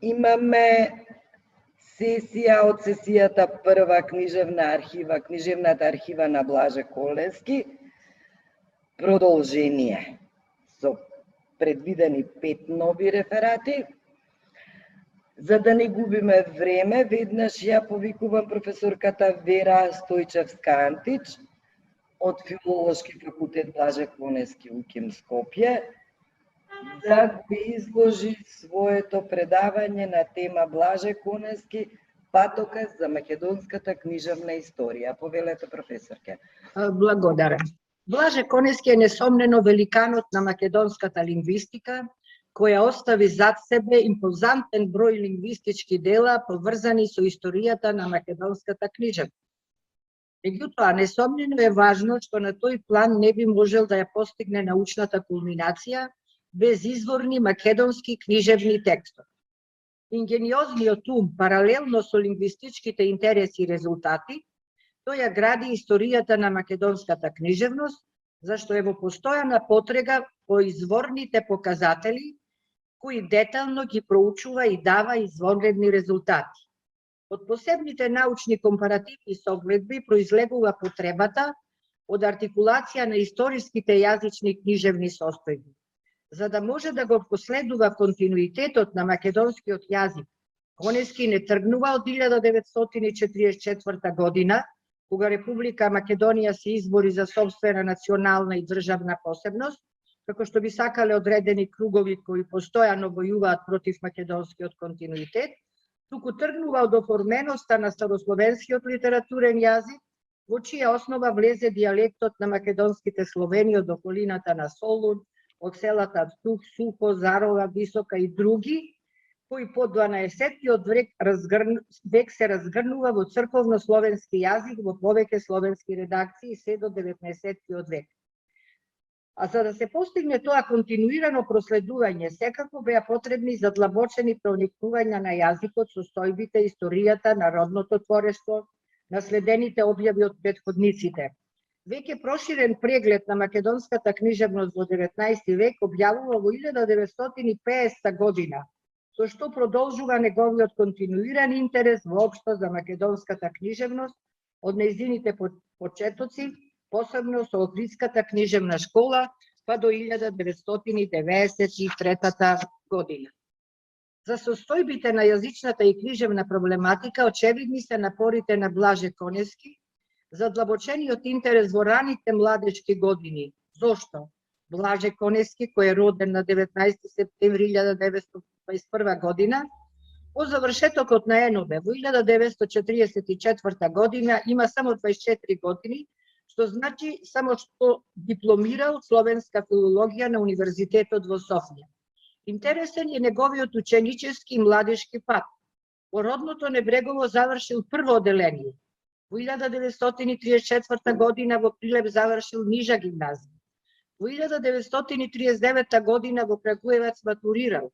Имаме сесија од сесијата прва книжевната архива на Блаже Колевски, продолжение со предвидени 5 нови реферати. За да не губиме време, веднаш ја повикувам професорката Вера Стојчевска-Антич од Филолошки факултет Блаже Коневски УКИМ Скопје да го изложи своето предавање на тема Блаже Коневски, патоказ за македонската книжевна историја. Повелете, професорке. Благодарам. Блаже Коневски е несомнено великанот на македонската лингвистика, која остави зад себе импозантен број лингвистички дела поврзани со историјата на македонската книжевност. Меѓутоа, несомнено е важно што на тој план не би можел да ја постигне научната кулминација без изворни македонски книжевни текстови. Ингениозниот ум, паралелно со лингвистичките интереси и резултати, тој ја гради историјата на македонската книжевност, зашто е во постојана потрега по изворните показатели, кои детално ги проучува и дава извонредни резултати. Од посебните научни компаративни согледби произлегува потребата од артикулација на историските јазични книжевни состојби. За да може да го последува континуитетот на македонскиот јазик, Коневски не тргнува од 1944 година, кога Република Македонија се избори за собствена национална и државна посебност, како што би сакале одредени кругови кои постојано војуваат против македонскиот континуитет, туку тргнува од оформеноста на старословенскиот литературен јазик, во чија основа влезе дијалектот на македонските словени од околината на Солун, од селата Тух, Сухо, Зарова, Висока и други, кои по 12-тиот век се разгрнува во црковно-словенски јазик во повеќе словенски редакции се до 19-тиот век. А за да се постигне тоа континуирано проследување, секако беа потребни задлабочени проникнувања на јазикот, состојбите, историјата, народното творештво, наследените објави од претходниците. Веќе проширен преглед на македонската книжевност во 19 век објавува во 1950 година, со што продолжува неговиот континуиран интерес воопшто за македонската книжевност од нејзините почетоци, посебно со Охридската книжевна школа, па до 1993 година. За состојбите на јазичната и книжевна проблематика очевидни се напорите на Блаже Коневски, задлабочениот интерес во раните младечки години. Зошто? Блаже Коневски, кој е роден на 19 септември 1921 година, по завршетокот на НОБ во 1944 година има само 24 години, што значи само што дипломирал словенска филологија на Универзитетот во Софија. Интересен е неговиот ученически и младешки пат. Во родното Небрегово завршил прво оделение. Во 1934 година во Прилеп завршил нижа гимназија. Во 1939 година во Крагуевац матурирал.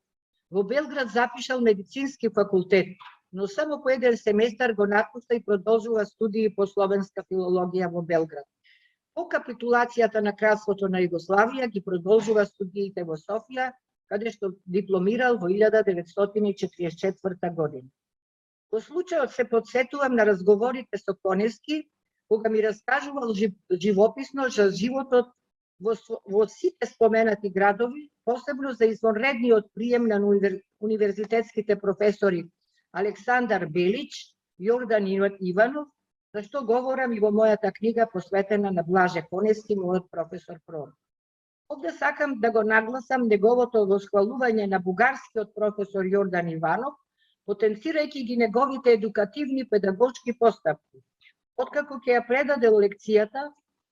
Во Белград запишал медицински факултет, но само по еден семестар го напуста и продолжува студии по словенска филологија во Белград. По капитулацијата на кралството на Југославија ги продолжува студиите во Софија, каде што дипломирал во 1944 година. Во случајот се подсетувам на разговорите со Коневски, кога ми раскажувал живописно за животот во сите споменати градови, посебно за извонредниот прием на универзитетските професори Александар Белич, Јордан Иванов, за што говорам и во мојата книга посветена на Блаже Коневски, мојот професор пророк. Овде сакам да го нагласам неговото восхвалување на бугарскиот професор Јордан Иванов, потенцирајќи ги неговите едукативни педагошки постапки. Откако ќе ја предадел лекцијата,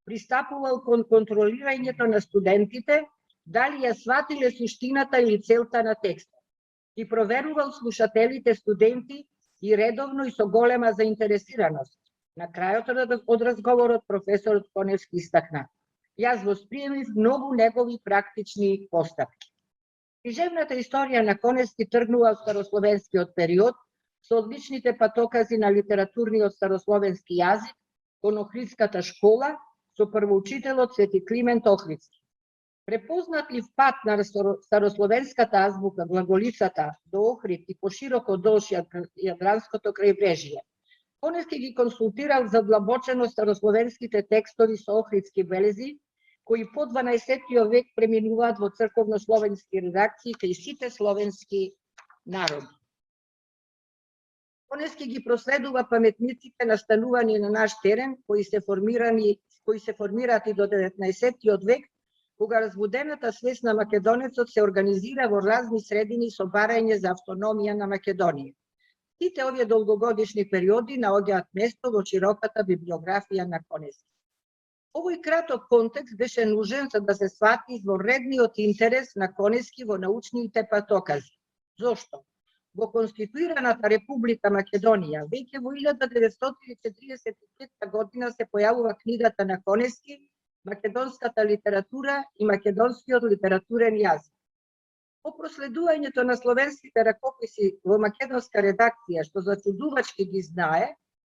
пристапувал кон контролирањето на студентите, дали ја сватиле суштината или целта на текстот. И проверувал слушателите студенти и редовно и со голема заинтересираност. На крајот од разговорот професорот Коневски истакна: јас восприемив многу негови практични постапки. Книжевната историја на Коневски тргнува од старословенскиот период, со одличните патокази на литературниот старословенски јазик кон Охридската школа, со првоучителот Свети Климент Охридски. Препознатлив пат на старословенската азбука, глаголицата до Охрид и пошироко долж Јадранското крајбрежје. Конески ги консултирал задлабочено старословенските текстови со охридски белези, кои по 12 век преминуваат во црковно-словенски редакции кај сите словенски народи. Конески ги проследува паметниците настанувани на наш терен, кои се формираат и до 19 век, кога разбудената свест на македонецот се организира во разни средини со барање за автономија на Македонија. Сите овие долгогодишни периоди наоѓаат место во широката библиографија на Конески. Овој краток контекст беше нужен за да се свати изворедниот интерес на Конески во научните патокази. Зошто? Во Конституираната Република Македонија веќе во 1945 година се појавува книгата на Конески Македонската литература и македонскиот литературен јазик. По проследувањето на словенските ракописи во македонска редакција, што зачудувачки ги знае,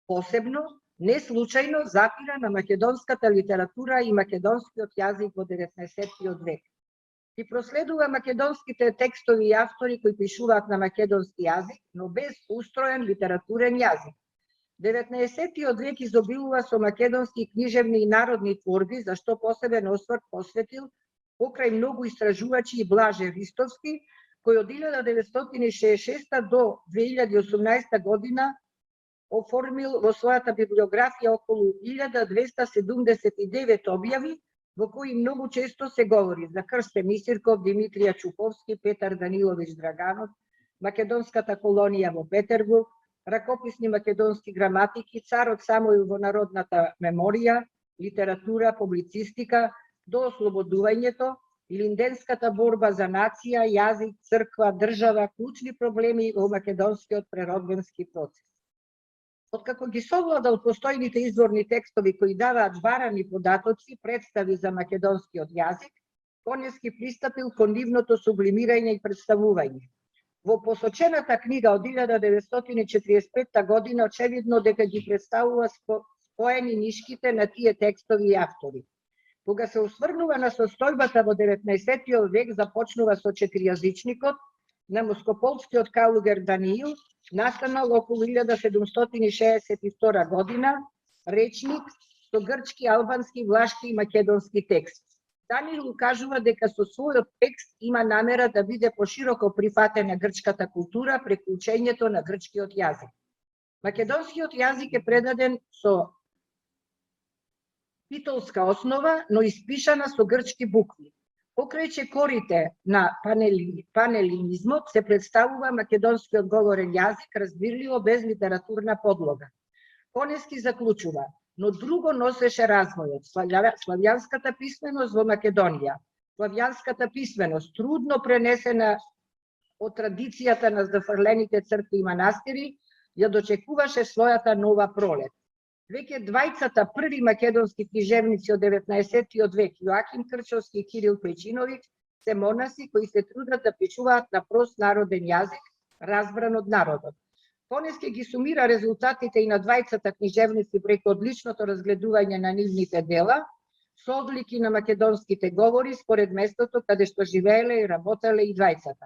посебно, не случајно запира на македонската литература и македонскиот јазик во 19 век. И проследува македонските текстови и автори кои пишуваат на македонски јазик, но без устроен литературен јазик. 19 век изобилува со македонски книжевни и народни творби, за што посебен осврт посветил покрај многу истражувачи и Блаже Ристовски, кој од 1966 до 2018 година оформил во својата библиографија околу 1279 објави, во кои многу често се говори за Крсте Мисирков, Димитрија Чуковски, Петар Данилович Драганов, македонската колонија во Петербург, ракописни македонски граматики, царот Самоил во народната меморија, литература, публицистика, до ослободувањето, линденската борба за нација, јазик, црква, држава, клучни проблеми во македонскиот преродбенски процес. Откако ги совладал постојните изворни текстови кои даваат барани податоци, представи за македонскиот јазик, Конески пристапил кон нивното сублимирање и представување. Во посочената книга од 1945 година очевидно дека ги представува споени нишките на тие текстови и автори. Кога се осврнува на состојбата во 19 век, започнува со четиријазичникот на москополскиот калугер Даниил, настанал околу 1762 година, речник со грчки, албански, влашки и македонски текст. Даниил укажува дека со својот текст има намера да биде пошироко прифатена грчката култура преку учењето на грчкиот јазик. Македонскиот јазик е предаден со питолска основа, но испишана со грчки букви. Покрај чекорите на панелинизмот се представува македонскиот говорен јазик разбирливо без литературна подлога. Конески заклучува, но друго носеше развојот, славјанската писменост во Македонија. Славјанската писменост, трудно пренесена од традицијата на зафрлените цркви и манастири, ја дочекуваше својата нова пролет. Веќе двајцата први македонски книжевници од 19 век, Јоаким Крчовски и Кирил Пејчиновиќ, се монаси кои се трудат да пишуваат на прост народен јазик, разбран од народот. Конески ги сумира резултатите и на двајцата книжевници преку одличното разгледување на нивните дела, со одлики на македонските говори според местото каде што живееле и работеле и двајцата.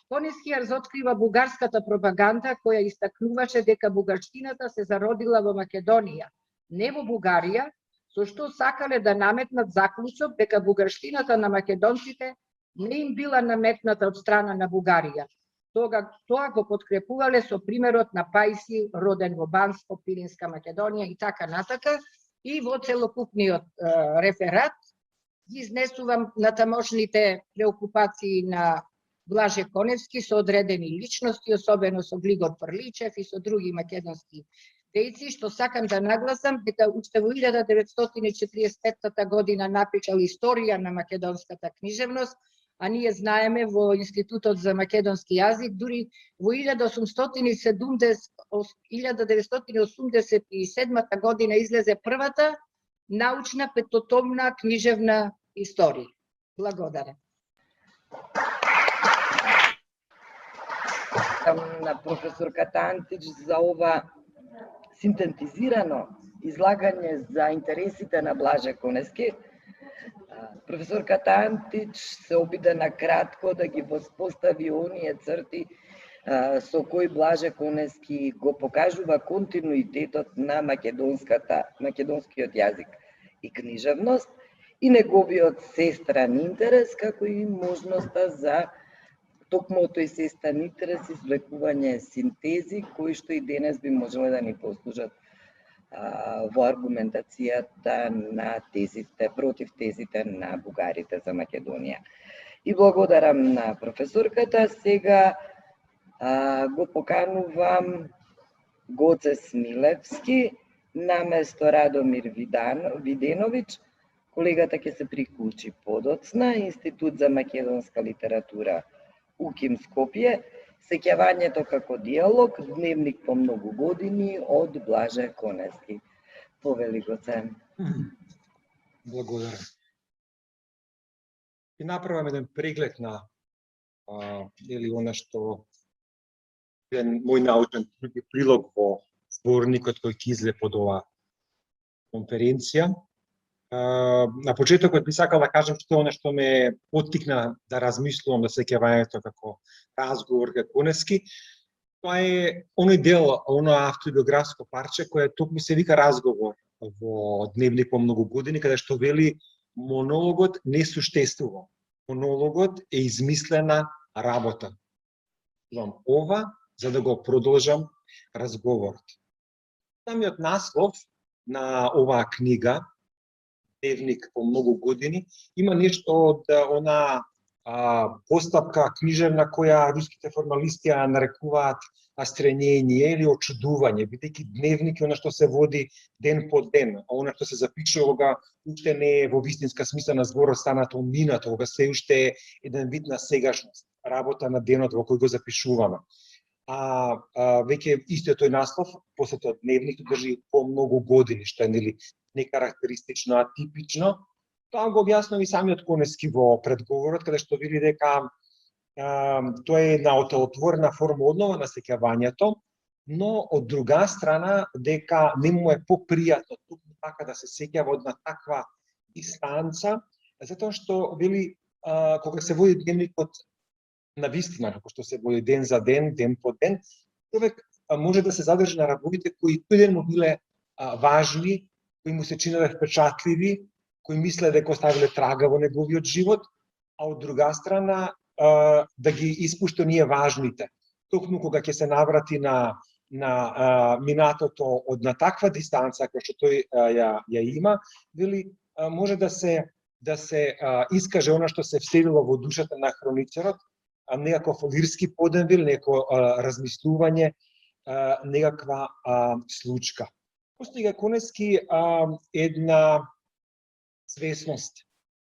Конески ја разоткрива бугарската пропаганда која истакнуваше дека бугарштината се зародила во Македонија, не во Бугарија, со што сакале да наметнат заклучок дека бугарштината на македонците не им била наметната од страна на Бугарија. Тоа го подкрепувале со примерот на Пајси, роден во Банско, Пиринска Македонија и така натака, и во целокупниот реферат ги изнесувам натамошните преокупации на Блаже Коневски со одредени личности, особено со Глигор Прличев и со други македонски дејци, што сакам да нагласам дека уште во 1945 година напишал историја на македонската книжевност, а ние знаеме во Институтот за македонски јазик, дури во 1987 година излезе првата научна петотомна книжевна историја. Благодарам. На професорката Антич за ова синтетизирано излагање за интересите на Блаже Конески. Професорката Антич се обиде на кратко да ги воспостави оние црти со кои Блаже Конески го покажува континуитетот на македонскиот јазик и книжевност и неговиот сестран интерес, како и можноста за токму тој сестран интерес извлекување синтези кои што и денес би можеле да ни послужат во аргументацијата на тезите, против тезите на бугарите за Македонија. И благодарам на професорката. Сега го поканувам Гоце Смилевски наместо Радомир Виденовиќ. Колегата ќе се приклучи подоцна. Институт за македонска литература УКИМ Скопје. Сеќавањето како диалог, дневник по многу години од Блаже Конески. Повели Гоце. Благодарам. И направам еден преглед на или она што еден мој научен прилог во зборникот кој ќе излезе под оваа конференција. На почетокот би сакал да кажам што е она што ме поттикна да размислувам за сеќавањето како разговор како Конески. Тоа е оној дел, оно автобиографско парче кое токму се вика разговор во дневник по многу години, каде што вели монологот не суштествува. Монологот е измислена работа. Зовам ова за да го продолжам разговорот. Самиот наслов на оваа книга, дневник по многу години, има нешто од она постапка книжевна која руските формалисти ја нарекуваат астренение или очудување, бидејќи дневник е она што се води ден по ден, а она што се запишува уште не е во вистинска смисла на зборот станато минато, ога се уште е еден вид на сегашност, работа на денот во кој го запишуваме. Веќе истиот тој наслов, после тоа дневник држи по многу години, што е нели некарактеристично, атипично. Тоа го објаснува и самиот Конески во предговорот, каде што вели дека тоа е една отворена форма однова на сеќавањето, но од друга страна дека не му е попријатно токму така да се сеќава од на таква дистанца, затоа што вели кога се води дневникот на вистина, како што се води ден за ден, ден по ден, човек може да се задржи на работите кои тој ден му биле важни, кои му се чинеле впечатливи, кои мисле дека оставиле трага во неговиот живот, а од друга страна да ги испушти оние важните. Токму кога ќе се наврати на минатото од на таква дистанца која што тој ја има, вели може да се искаже она што се вселило во душата на хроницерот, некаков лирски подневил, некако размислување, некаква случка. Постига Конески една свесност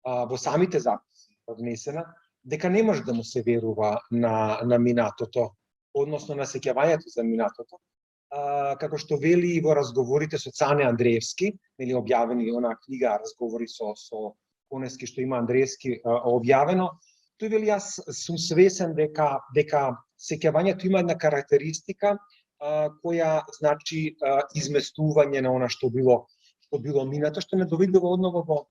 во самите записи однесена, дека не може да му се верува на минатото, односно на сеќавањето за минатото, како што вели и во разговорите со Цане Андреевски, нели објавени онаа книга разговори со Конески што има Андреевски објавено, тој вели јас сум свесен дека сеќавањето има една карактеристика која значи изместување на она што било минато, што не доведува одново во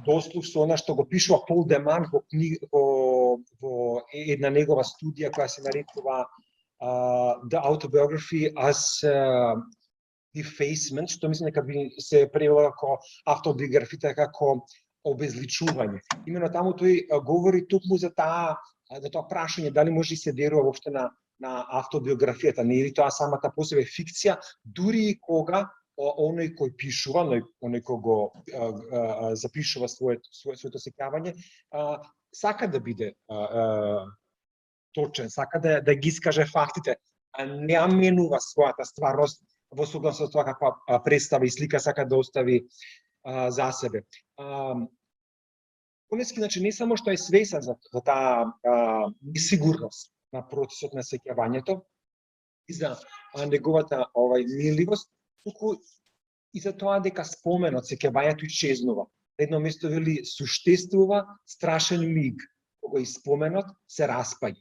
дослух со она што го пишува Пол Деман во една негова студија која се нарекува The Autobiography as Defacement, што мислам дека би се превела како автобиографија како обезличување. Имено таму тој говори токму за тоа прашање дали може да се верува воопшто на автобиографијата, не е тоа самата по себе фикција, дури и кога оној кој пишува, оној кој го запишува своето сеќавање, сака да биде точен, сака да ги искаже фактите, а не аменува својата стварност во согласно со тоа каква представа и слика сака да остави за себе. Конески, значи, не само што е свесен за таа несигурност на процесот на сеќавањето и за неговата миливост, туку и за тоа дека споменот, сеќавањето исчезнува. На едно место вели суштествува страшен миг, кога и споменот се распаѓа.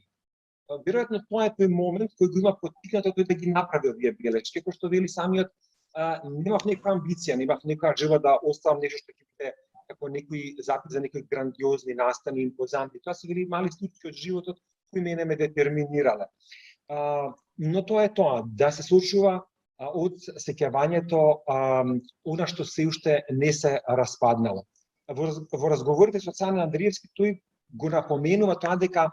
Веројатно тоа е тој момент кој го има поттикнато тој да ги направи овие белешки, кој што вели самиот немав некаква амбиција, немав некоја желба да оставам нешто што ќе биде како некои запис за некои грандиозни настани, импозантни. Тоа се били мали случаи од животот кои мене ме детерминирале. Но тоа е тоа, да се случува од сеќавањето она што се уште не се распаднало. Во разговорите со Цане Андриевски тој го напоменува тоа дека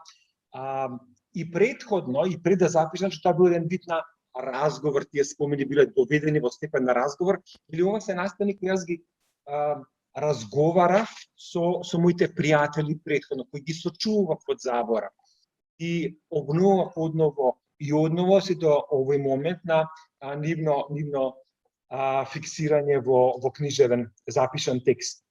и предходно, и пред да запишам, што тоа бил еден вид на разговор, тие спомени биле доведени во степен на разговор, или ова се настани кои јас ги разговарав со моите пријатели предходно, кои ги сочував од забора. И обновав одново и одново си до овој момент на нивно фиксирање во книжевен запишан текст.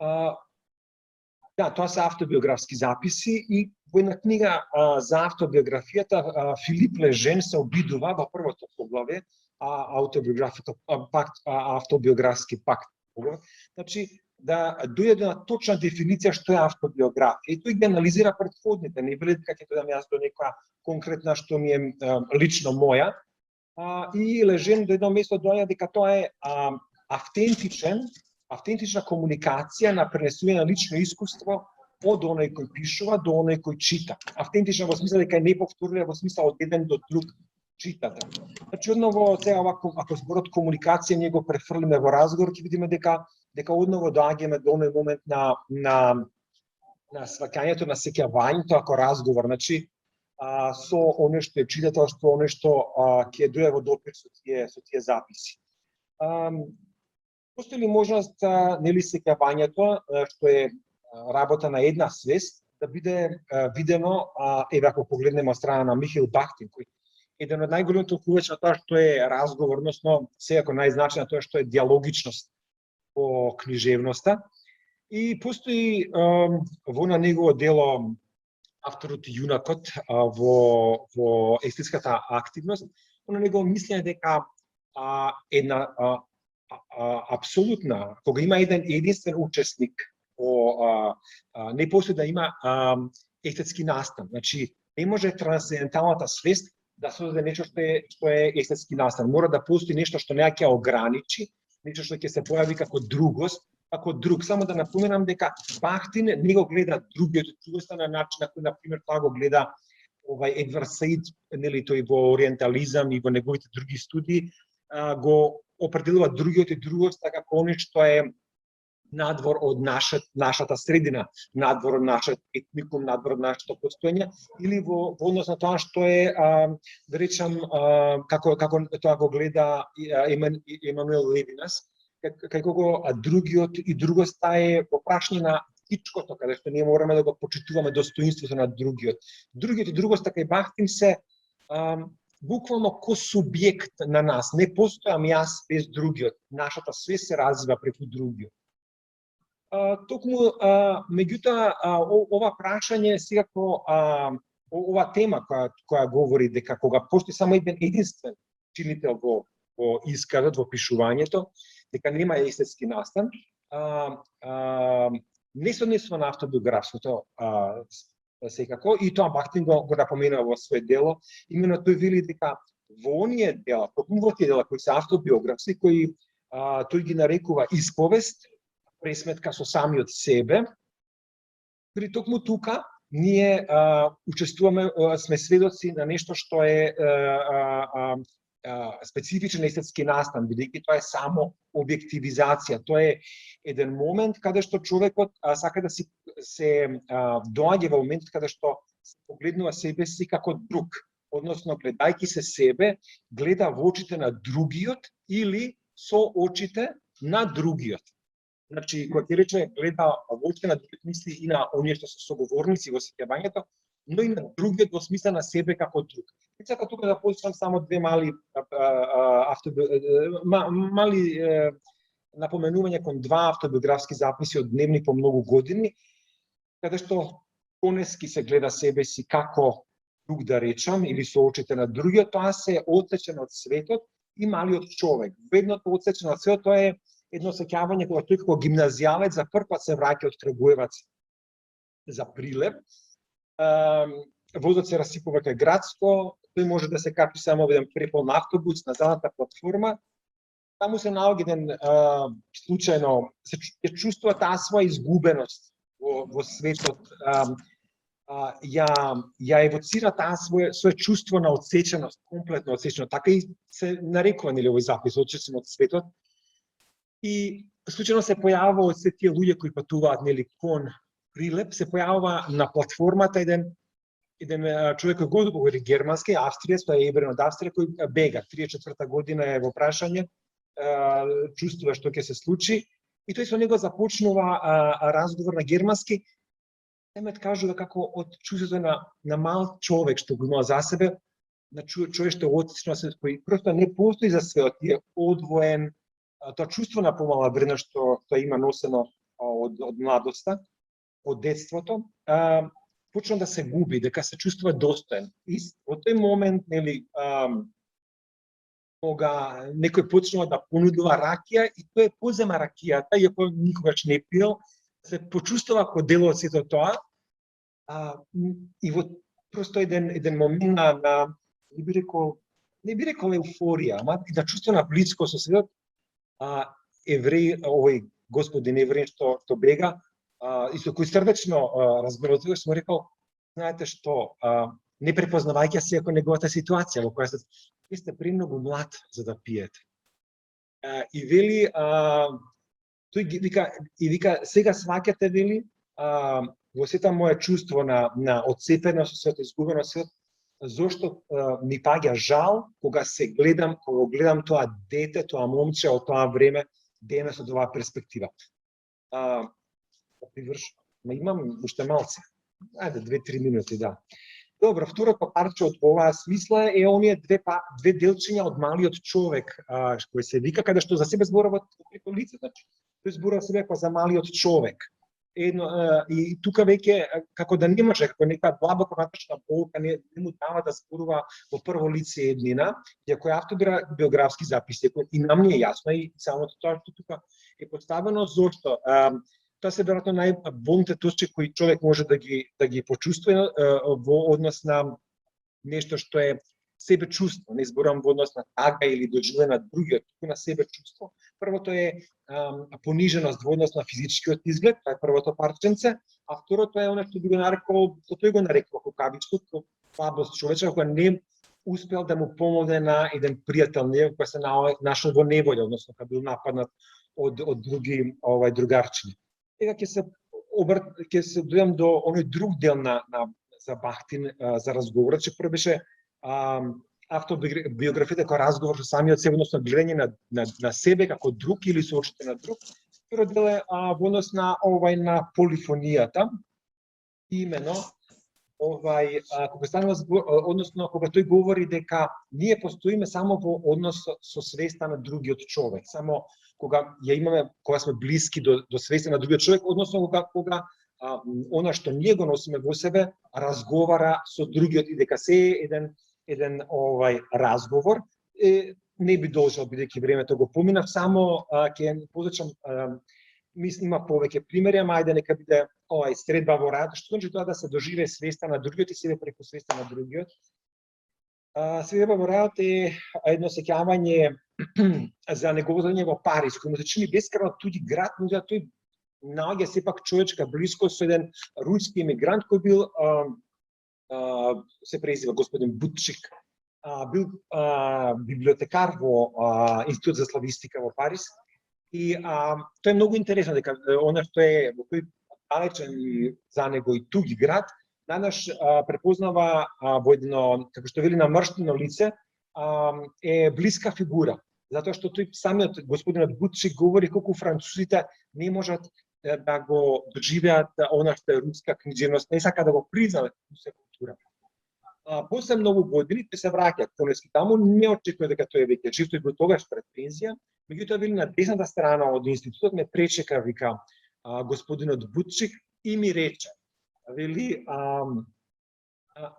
Да, тоа се автобиографски записи и во една книга за автобиографијата Филип Лежен се обидува во првото поглавје автобиографски пакт. Значи, да дојде до точна дефиниција што е автобиографија и тој ги анализира претходните, не вели дека ќе дојдам јас до некоја конкретна што ми е лично моја. И Лежен до едно место доаѓа дека тоа е автентична комуникација на пренесување на лично искуство од оној кој пишува до оној кој чита. Автентична во смисла дека е неповторлива во смисла од еден до друг читате. Значи, одново, сега ако зборот комуникација ние го префрлиме во разговор, ќе видиме дека одново доаѓаме до оној момент на сваќањето, на сеќавањето ако разговор, значи, со оној што е читател, со оној што ќе дојде во допир со тие записи. Постои ли можност, нели, сеќавањето, што е работа на една свест, да биде видено, еве ако погледнеме од страна на Михаил Бахтин, кој еден од најголемите толкувачи на тоа што е разговор, односно секако најзначајно тоа што е диалогичност по книжевноста. И постои во на негово дело авторот и јунакот во естетската активност, на негово мислење дека една апсолутна, кога има еден единствен учесник, не постои да има естетски настан. Значи, не може трансценденталната свест да создаде нешто што е естетски настан. Мора да постои нешто што не ќе ограничи, нешто што ќе се појави како другост, како друг. Само да напоменам дека Бахтин не го гледа другиот од другоста на начин на кој, например, тоа го гледа Едвард Саид, нели, тој во ориентализам и во неговите други студии, го определува другиот и другост како оној што е надвор од нашата средина, надвор од нашиот етникум, надвор од нашето постоење, или во однос на тоа што е, да речам, како тоа го гледа Емануел Левинас, како го другиот и другоста е во прашање на птичкото, каде што ние мораме да го почитуваме достоинството на другиот. Другиот и другоста кај Бахтин се буквално ко субјект на нас. Не постојам јас без другиот. Нашата свест се развива преку другиот. Токму, меѓутоа, ова прашање секако, ова тема која говори дека кога постои само единствен чинител во исказот, во пишувањето, дека нема естетски настан, не се однесува на автобиографското секако, и тоа Бахтин го напоменува во своје дело, именно тој вели дека во оние дела, во тие дела кои се автобиографски, кои тој ги нарекува исповест, пресметка со самиот себе, при токму тука ние учествуваме, сме сведоци на нешто што е специфичен естетски настан, бидејќи тоа е само објективизација. Тоа е еден момент каде што човекот сака да се доаѓа во момент каде што се погледнува себе си како друг, односно гледајќи се себе, гледа во очите на другиот или со очите на другиот. Значи, кога ти рече гледа во очите на другиот, мисли и на оние што се соговорници во сеќавањето, но и на другиот во смисла на себе како друг. Сакам тука да посочам само две мали напоменувања кон два автобиографски записи од дневник по многу години, каде што Конески се гледа себе си како друг, да речам, или со очите на другиот, тоа се отсечено од светот и малиот човек. Ведното отсечено од светот, тоа е едно сеќавање кога тој како гимназијалец за прв пат се враќа од Крагуевац за Прилеп. Возот се расипува кај Градско, тој може да се качи само во еден преполн автобус на задната платформа. Таму се наоѓа еден случајно се чувствува таа своја изгубеност во светот. Ја евоцира таа своје чувство на одсеченост, комплетно одсечено. Така и се нарекува нели овој запис, одсечен од светот. И случајно се појавува од се тие луѓе кои патуваат нели кон Прилеп, се појавува на платформата еден човек кој говори германски, австриец, тој е ебрен од Австрија, кој бега. 34-та година е во прашање, чувствува што ќе се случи, и тој со него започнува разговор на германски. Емет кажува како од чувството на мал човек што го има за себе, на човек што одсечно се кој просто не постои за светот, е одвоен, тоа чувство на помала вредност што има носено од младоста, од детството, почна да се губи, дека се чувствува достоен. И во тој момент, нели, кога некој почнува да понудува ракија и тој позема ракијата, иако никогаш не пил, се почувствува како дел од сето тоа, и во просто еден момент на не би рекол еуфорија, ама и да чувство на близко со светот, евреј, овој господин евреј што бега, и со кој срдечно разберував, сум рекол, знаете што, не препознавајќи се ако неговата ситуација во која сте премногу млад за да пиете. И вели, тој вика, сега сваќате, вели, во сета моје чувство на одцепеност, сето изгубено свет, зошто ми паѓа жал кога гледам тоа дете, тоа момче од тоа време, денес од оваа перспектива. Ма имам уште малце. Ајде, 2-3 минути, да. Добро, второто парче од оваа смисла е оние две делчиња од малиот човек, кој се вика, каде што за себе зборува преку лице, значи, тој зборува себе како за малиот човек. И тука веќе, како да не може, како нека длабоко натачна болка, не му дава да зборува во прво лице еднина, иако е автобиографски запис, и нам не е јасно, и самото тоа што тука е поставено, зошто? Тоа се веројатно најболните точки кои човек може да ги почувствува во однос на нешто што е себе чувство, не зборам во однос на тага или доживење на другиот, туку на себе чувство. Првото е пониженост во однос на физичкиот изглед, тоа е првото парченце, а второто е она што би го нарекол, тој го нарекол кукавичкото, слабост човечка, која не успел да му помогне на еден пријател него кој се нашол во неволја, односно кога бил нападнат од други другарчиња. Сега ќе се дојдам до оној друг дел за Бахтин, за разговорот, че прво беше автобиографијата како разговор со самиот себе, односно гледање на себе како друг или со очите на друг. Второ дел е во однос на полифонијата, имено кога станува збор, односно кога тој говори дека ние постоиме само во однос со свеста на другиот човек, само кога ја имаме, кога сме блиски до свеста на другиот човек, односно кога она што ние го носиме во себе разговара со другиот, и дека се е еден разговор, не би должел, бидејќи времето го поминав, само ќе позачам, мислам има повеќе примери, ама ајде нека биде средба во рад, што значи тоа да се доживее свеста на другиот и себе преку свеста на другиот. Средба во рад е едно сеќавање за неговото одење во Париз, кој му се чини бескрајно туѓ град, но тој наоѓа сепак човечка близкост со еден руски емигрант кој бил, се презива господин Бутчик, бил библиотекар во Институт за славистика во Париз. И тоа е многу интересно, дека она што е во тој далечен за него и туѓ град, најнаш препознава во едно, како што вели, намрштено лице, е блиска фигура. Затоа што тој самиот господинот Бутчик говори колку французите не можат да го доживеат она што е руска книжевност, не сака да го признаат руска култура. После многу години тој се враќа конески таму, не очекува дека тој е веќе жив, тој бил тогаш пред пензија, меѓутоа вели на десната страна од институтот ме пречека, вика, господинот Бутчик и ми рече, вели,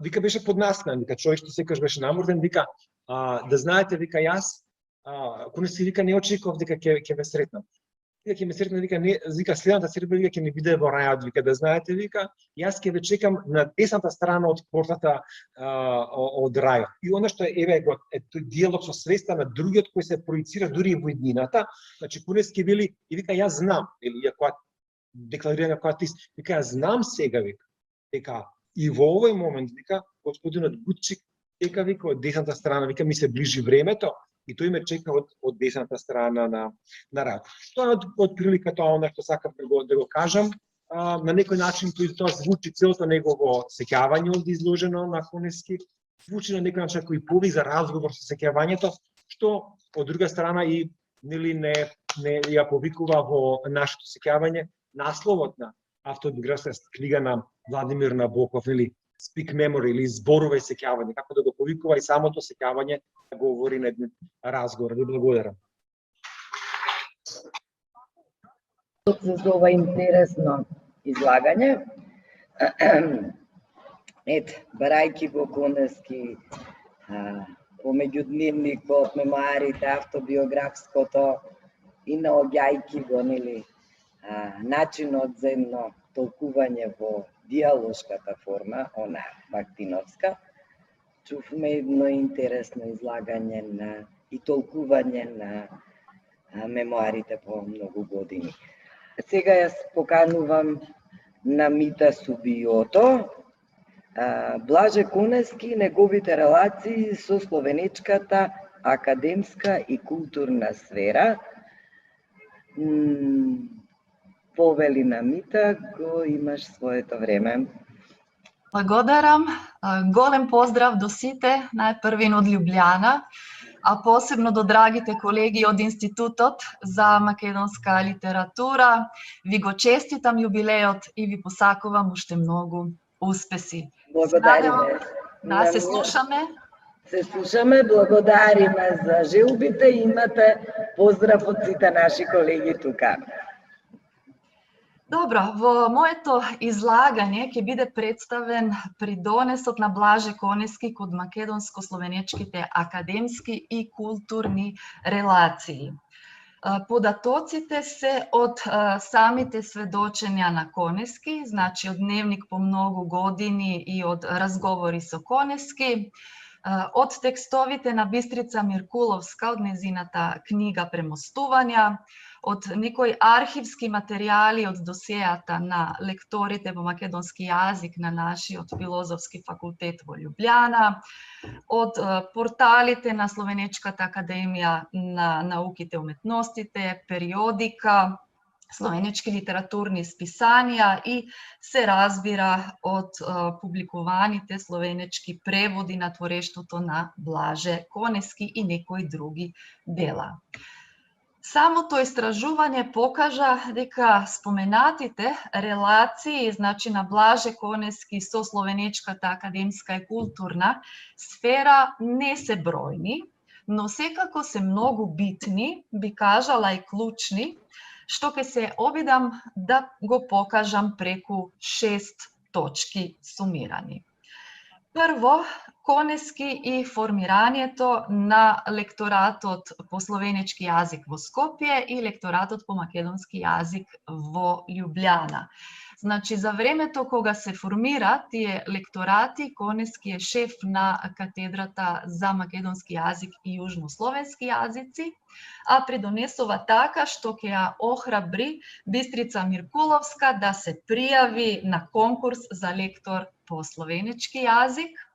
вика беше поднаснан, вика човек што секогаш беше наморден, вика, да знаете, вика, јас конески, вика, не очекував дека ќе ве сретнам. Вика ќе ме сретне, вика следната средба, вика ќе ме биде во рајот, вика да знаете, вика, јас ќе ве чекам на десната страна од портата од рајот. И она што еве го тој диалог со свеста на другиот кој се проицира дури и во иднината, значи Куневски вели и вика јас знам, или ја која декларира која тис, вика јас знам сега, вика, дека и во овој момент, вика, господинот Гутчик, дека вика од десната страна, вика ми се ближи времето, и тој ме чека од десната страна на рајот. Тоа е од прилика тоа она што сакам да го кажам. На некој начин тоа звучи целото негово сеќавање овде изложено на Куневски, звучи на некој начин кој повик за разговор со сеќавањето, што од друга страна и нели не ја повикува во нашето сеќавање насловот на автобиографската книга на Владимир Набоков или Speak Memory или зборува и сеќавање, како да го повикува и самото сеќавање да говори на еден разговор. Ви благодарам. За ова интересно излагање. Барајќи го Куневски помеѓу дневникот, мемоарите, автобиографското и наоѓајќи го начинот за едно толкување во диалошката форма, она Мартиновска, чувме едно интересно излагање и толкување на мемоарите по многу години. Сега јас поканувам на Мита Субиото, Блаже Куневски и неговите релации со словенечката академска и културна сфера. Повели на Мита, го имаш своето време. Благодарам. Голем поздрав до сите, најпрвин од Љубљана, а посебно до драгите колеги од Институтот за македонска литература. Ви го честитам јубилеот и ви посакувам уште многу успеси. Благодариме. Да, се слушаме. Се слушаме, благодариме за желбите, имате поздрав од сите наши колеги тука. Добро, во моето излагање ќе биде представен придонесот на Блаже Коневски кон македонско-словенечките академски и културни релации. Податоците се од самите сведочења на Коневски, значи од дневник по многу години и од разговори со Коневски, од текстовите на Бистрица Миркуловска, од незината книга Премостувања, од некои архивски материјали од досиеата на лекторите по македонски јазик на нашиот филозофски факултет во Љубљана, од порталите на Словенечката академија на науките и уметностите, периодика, словенечки литературни списанија и се разбира од публикуваните словенечки преводи на творештвото на Блаже Коневски и некои други дела. Самото истражување покажа дека споменатите релации, значи на Блаже Коневски со словенечката академска и културна сфера не се бројни, но секако се многу битни, би кажала и клучни, што ќе се обидам да го покажам преку 6 точки сумирани. Прво, Коневски и формирањето на лекторатот по словенечки јазик во Скопје и лекторатот по македонски јазик во Љубљана. Значи, за времето кога се формира тие лекторати, Коневски е шеф на катедрата за македонски јазик и јужнословенски јазици, а придонесува така што ќе ја охрабри Бистрица Миркуловска да се пријави на конкурс за лектор по словенечки јазик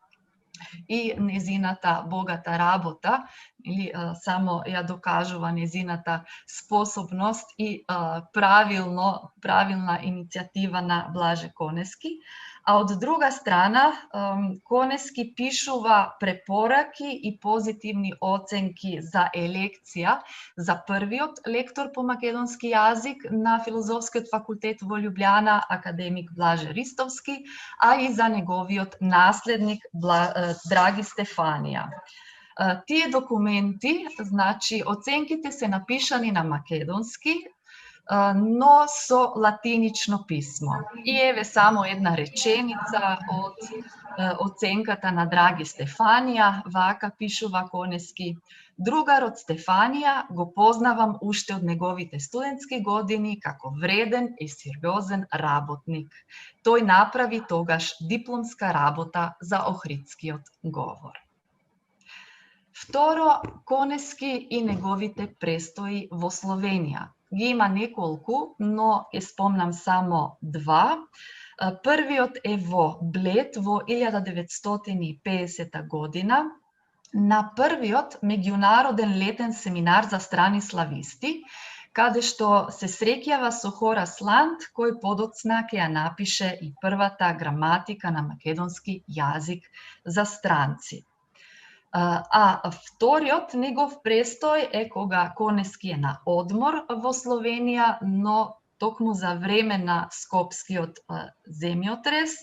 и незината богата работа, или само ја докажува незината способност и правилна иницијатива на Блаже Коневски. А од друга страна, Коневски пишува препораки и позитивни оценки за елекција за првиот лектор по македонски јазик на Филозофскиот факултет во Љубљана, академик Блаже Ристовски, а и за неговиот наследник Драги Стефанија. Тие документи, значи, оценките се напишани на македонски, но со латинично писмо. И еве само една реченица од оценката на Драги Стефанија, вака пишува Конески: другарот Стефанија го познавам уште од неговите студентски години како вреден и сериозен работник. Тој направи тогаш дипломска работа за Охридскиот говор. Второ, Конески и неговите престои во Словенија. Ги има неколку, но ќе спомнам само два. Првиот е во Блед во 1950 година, на првиот меѓународен летен семинар за страни слависти, каде што се среќава со Хорас Ланд, кој подоцна ќе ја напише и првата граматика на македонски јазик за странци. А вториот негов престој е кога Конески е на одмор во Словенија, но токму за време на Скопскиот земјотрес,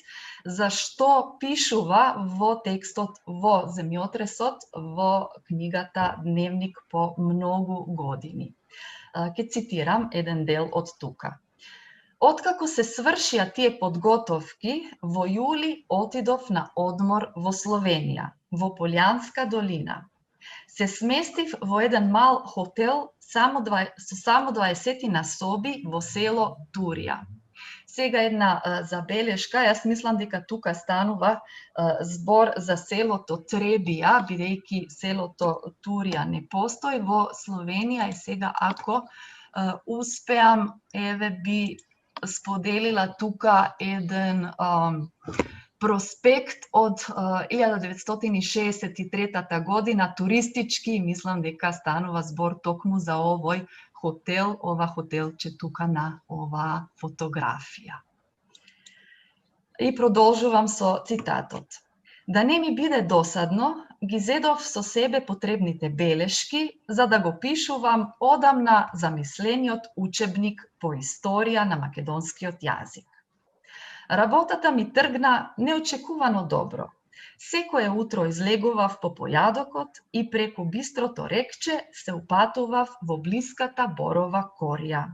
за што пишува во текстот во земјотресот во книгата Дневник по многу години. Ќе цитирам еден дел од тука. Откако се свршија тие подготовки, во јули отидов на одмор во Словенија, во Полјанска долина. Се сместив во еден мал хотел со само 20 соби во село Турија. Сега една забелешка, јас мислам дека тука станува збор за селото Требија, бидејќи селото Турија не постои во Словенија, и сега ако успеам, еве би споделила тука еден проспект од 1963 година, туристички, мислам дека станува збор токму за овој хотел, ова хотелче тука на оваа фотографија. И продолжувам со цитатот. Да не ми биде досадно, ги зедов со себе потребните белешки, за да го пишувам одамна замислениот учебник по историја на македонскиот јазик. Работата ми тргна неочекувано добро. Секое утро излегував по појадокот и преку бистрото рекче се упатував во блиската Борова корија.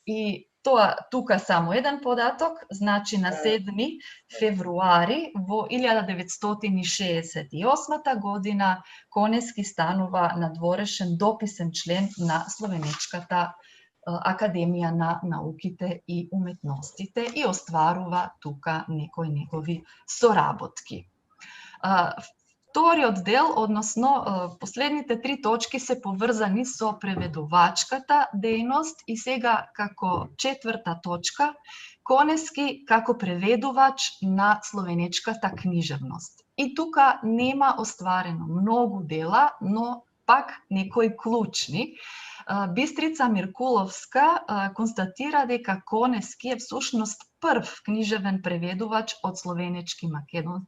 И тоа тука само еден податок, значи на 7 февруари во 1968 година Конески станува надворешен дописен член на Словенечката Академија на науките и уметностите и остварува тука некои негови соработки. Вториот дел, односно последните 3 точки се поврзани со преведувачката дејност и сега како четврта точка Конески како преведувач на словенечката книжевност. И тука нема остварено многу дела, но пак некои клучни. Бистрица Миркуловска констатира дека Конески е всушност прв книжевен преведувач од словенечки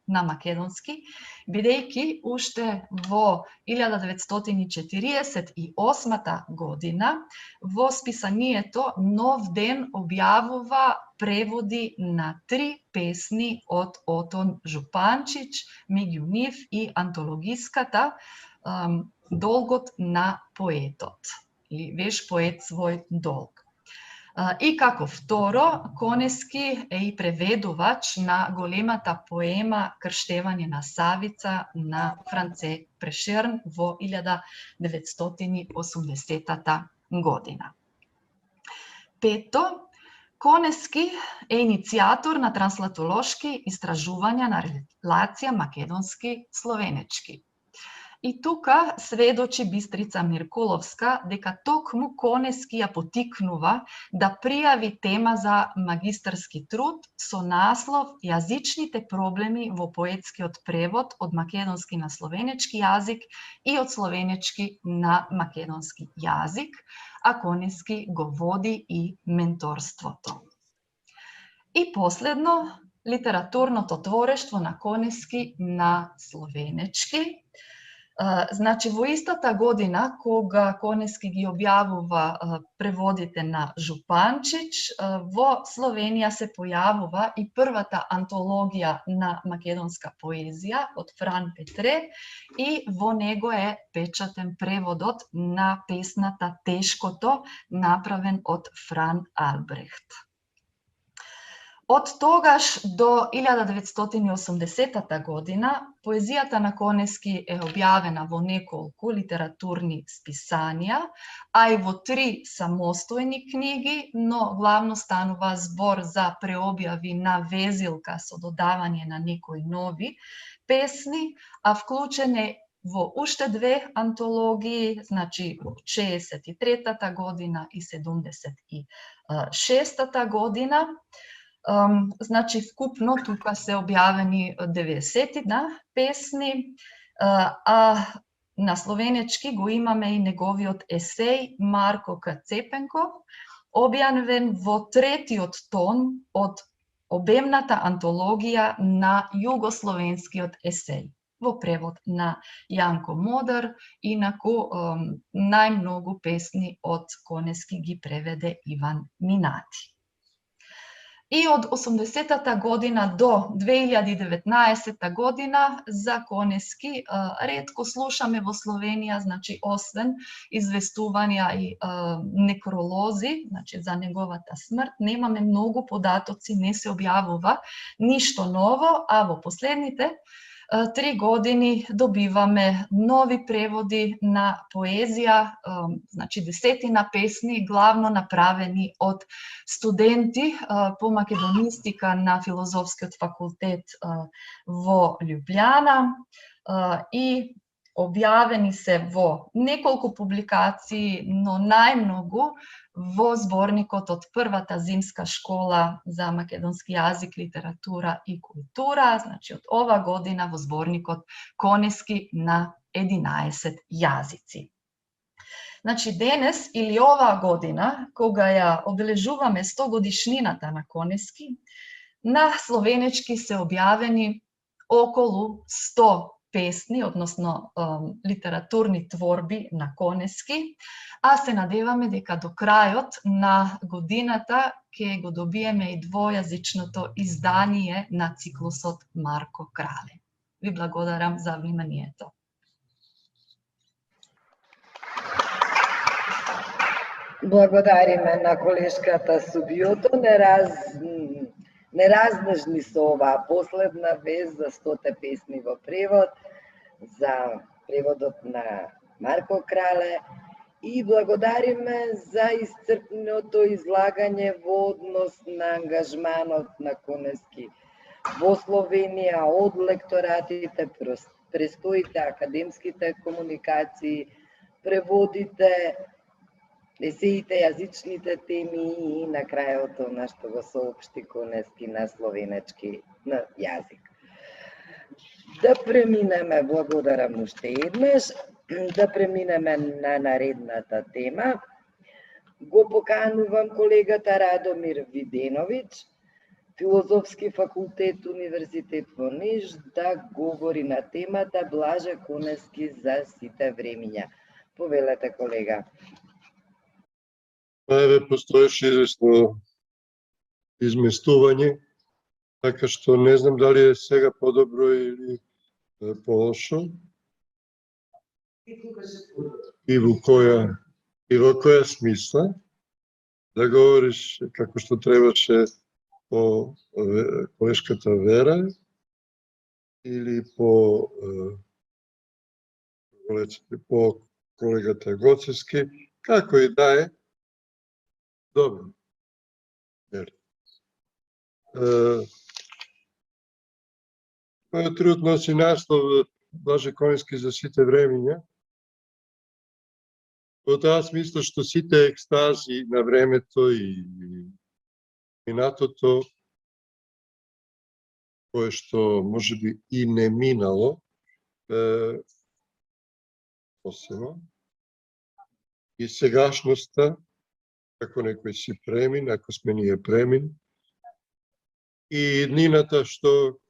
на македонски, бидејќи уште во 1948 година во списанието Нов ден објавува преводи на 3 песни од Отон Жупанчич, меѓу нив и антологиската Долгот на поетот, или Веш поет свој долг. И како второ, Конески е и преведувач на големата поема Крштевање на Савица на Франце Прешерн во 1980 година. Пето, Конески е иницијатор на транслатолошки истражувања на релација македонски-словенечки. И тука сведочи Бистрица Миркуловска дека токму Конески ја потикнува да пријави тема за магистарски труд со наслов Јазичните проблеми во поетскиот превод од македонски на словенечки јазик и од словенечки на македонски јазик, а Конески го води и менторството. И последно, литературното творештво на Конески на словенечки. Значи, во истата година, кога Конески ги објавува преводите на Жупанчич, во Словенија се појавува и првата антологија на македонска поезија од Фран Петре и во него е печатен преводот на песната Тешкото, направен од Фран Албрехт. Од тогаш до 1980 година поезијата на Конески е објавена во неколку литературни списанија, а и во 3 самостојни книги, но главно станува збор за преобјави на везилка со додавање на некои нови песни, а вклучен е во уште 2 антологии, значи во 63-та година и 76-та година. Значи, вкупно тука се објавени 90 песни, а на словенечки го имаме и неговиот есеј Марко К. Цепенков, објавен во 3-тиот том од обемната антологија на југословенскиот есеј, во превод на Јанко Модар, инаку најмногу песни од Конески ги преведе Иван Минати. И од 80-та година до 2019 година за Конески ретко слушаме во Словенија, значи освен известувања и некролози, значи за неговата смрт, немаме многу податоци, не се објавува ништо ново, а во последните 3 години добиваме нови преводи на поезија, значи 10 песни, главно направени од студенти по македонистика на Филозофскиот факултет во Љубљана и објавени се во неколку публикации, но најмногу во зборникот од првата зимска школа за македонски јазик, литература и култура, значи од ова година во зборникот Конески на 11 јазици. Значи, денес или оваа година, кога ја обележуваме 100 годишнината на Конески, на словенечки се објавени околу 100 песни, односно литературни творби на Конески, а се надеваме дека до крајот на годината ќе го добиеме и двојазичното издание на циклусот Марко Крале. Ви благодарам за вниманието. Благодариме на колешката Субиото. Неразнежни со оваа последна вест за 100 песни во превод, за преводот на Марко Крале и благодариме за исцрпното излагање во однос на ангажманот на Конески во Словенија, од лекторатите, престоите, академските комуникации, преводите, есеите, јазичните теми и на крајот она што го соопшти Конески на словенечки на јазик. Да преминеме, благодарам уште еднаш, да преминеме на наредната тема. Го поканувам колегата Радомир Виденовиќ, Филозофски факултет, Универзитет во Ниш, да говори на темата Блаже Конески за сите времиња. Повелете, колега. Најве постоеше известно изместување, така што не знам дали е сега подобро или полошо. И во која смисла да говориш како што требаше по колешката Вера или по колегата Гоцевски, како и да е. Добро. Мојот труд носи наслов Блаже Конески за сите времиња. Во таа смисла што сите екстази на времето и минатото, кое што можеби и не минало, посебно, и сегашноста, како некој си премин, ако сме ние премин, и иднината што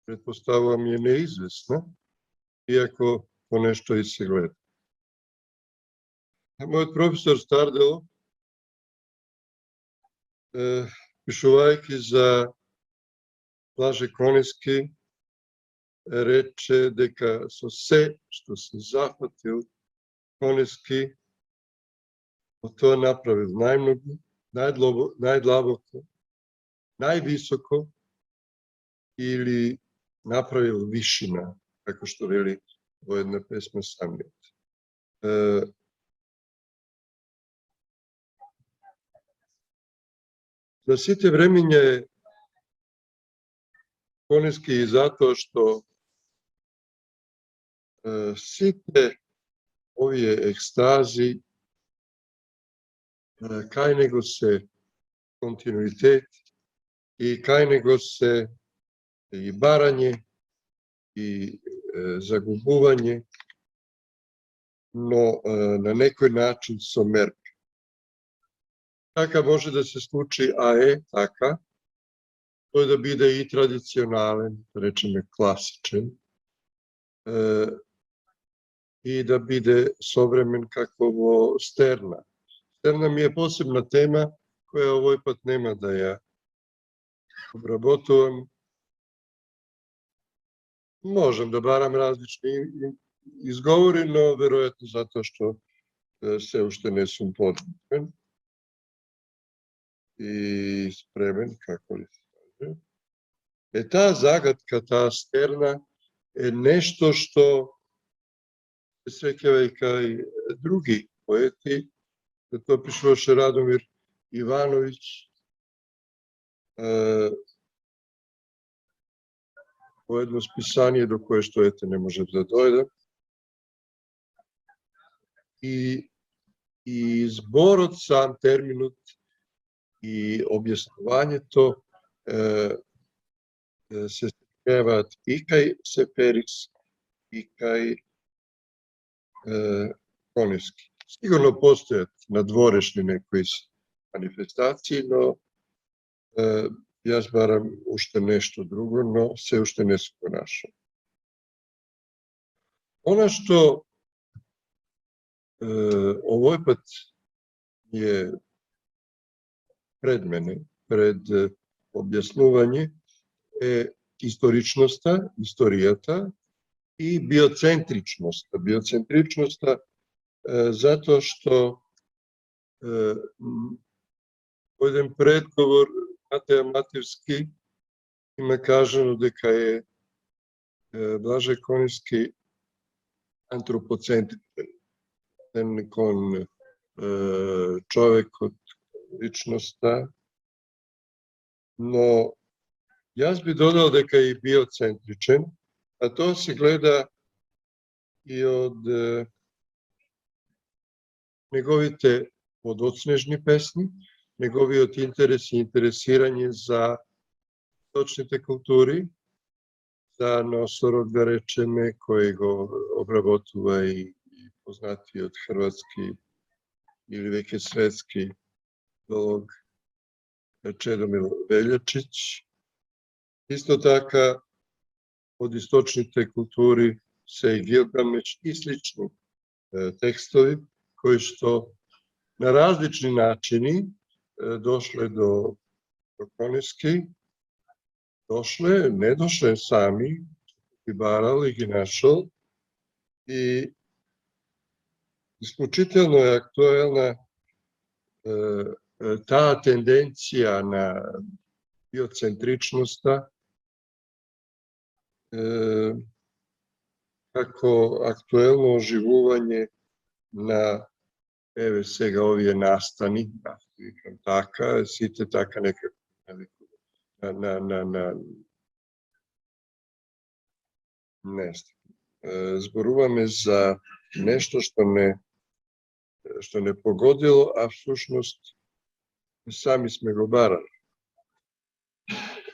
предпоставувам е неизвестна, iako ponešto i se gleda. Мојот професор Стардело, пишувајќи за Блаже Конески, рече дека со се што се зафатил Конески, од тоа направил најмногу, најдлабоко, највисоко или направил вишина, како што вели во една песма самиот. За сите времиња е Конески и затоа што сите овие екстази, кај него се континуитет и кај него се и барање и загубување, но на некој начин со мерка. Така може да се случи, а е така, тој да биде и традиционален, да речеме класичен, и да биде современ како во Стерна. Стерна ми е посебна тема, која овој пат нема да ја обработувам. Можам да барам различни изговори, но веројатно затоа што се уште не сум подготвен и спремен, како ли се каже. Таа загадка, таа Стерна е нешто што се среќава и кај други поети. Тоа пишуваше Радомир Ивановиќ, во едно списание до кое што ете не може да дојдам. И зборот сам, терминот и објаснувањето се среќаваат и кај Сеперис и кај Конески. Сигурно постојат надворешни некои манифестации, но јас барам уште нешто друго, но се уште не се понашам. Она што овој пат е пред мене, пред објаснување, е историчноста, историјата и биоцентричноста. Биоцентричноста затоа што во еден предговор Матеја Матевски има кажано дека е Блаже Конески антропоцентричен кон човекот, личноста, но јас би додал дека е и биоцентричен, а тоа се гледа и од неговите подоцнежни песни, неговиот интерес и интересирање за точните култури, за носорог, да речеме, кој го обработува и познатиот хрватски или веќе светски филолог Чедомир Велјачиќ. Исто така, од источните култури се и Гилгамеш и слични текстови, кои што на различни начини дошле до Конески, не дошле сами, ги барал и ги нашол. И исклучително е актуелна таа тенденција на биоцентричноста како актуелно оживување на еве сега овие настани, викам така, сите така некако зборуваме за нешто што не погодило, а всушност сами сме го барали.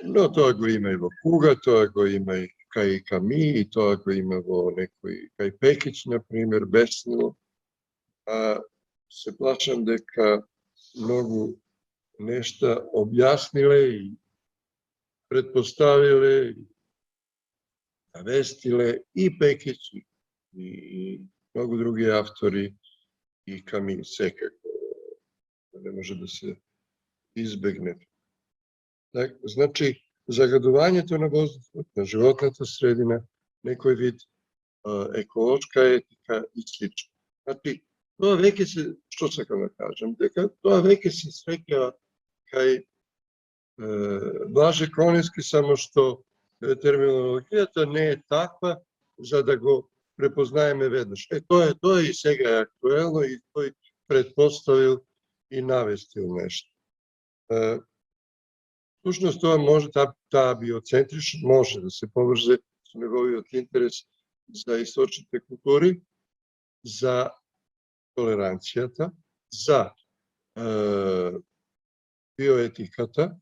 Но тоа го има и во Куга, тоа го има и кај Ками, и тоа го има во некој, кај Пекиќ, например, Беснило. А се плашам дека многу нешта објасниле и предпоставиле Vestile i Pekić i mnogo drugi autori i Camus svekako ne može da se izbegne. Znači, zagadovanje to na vazduhu, na životната sredina, некој вид еколошка етика и слично. Значи, тоа веќе се, што сакам да кажам, дека тоа веќе се среќава кај Блаже Конески, само што терминологијата не е таква за да го препознаеме веднаш. Тоа и сега е актуелно и тој предпоставил и навестил нешто. Всушност тоа може, таа биоцентричност може да се поврзе со неговиот интерес за источните култури, за толеранцијата, за биоетиката.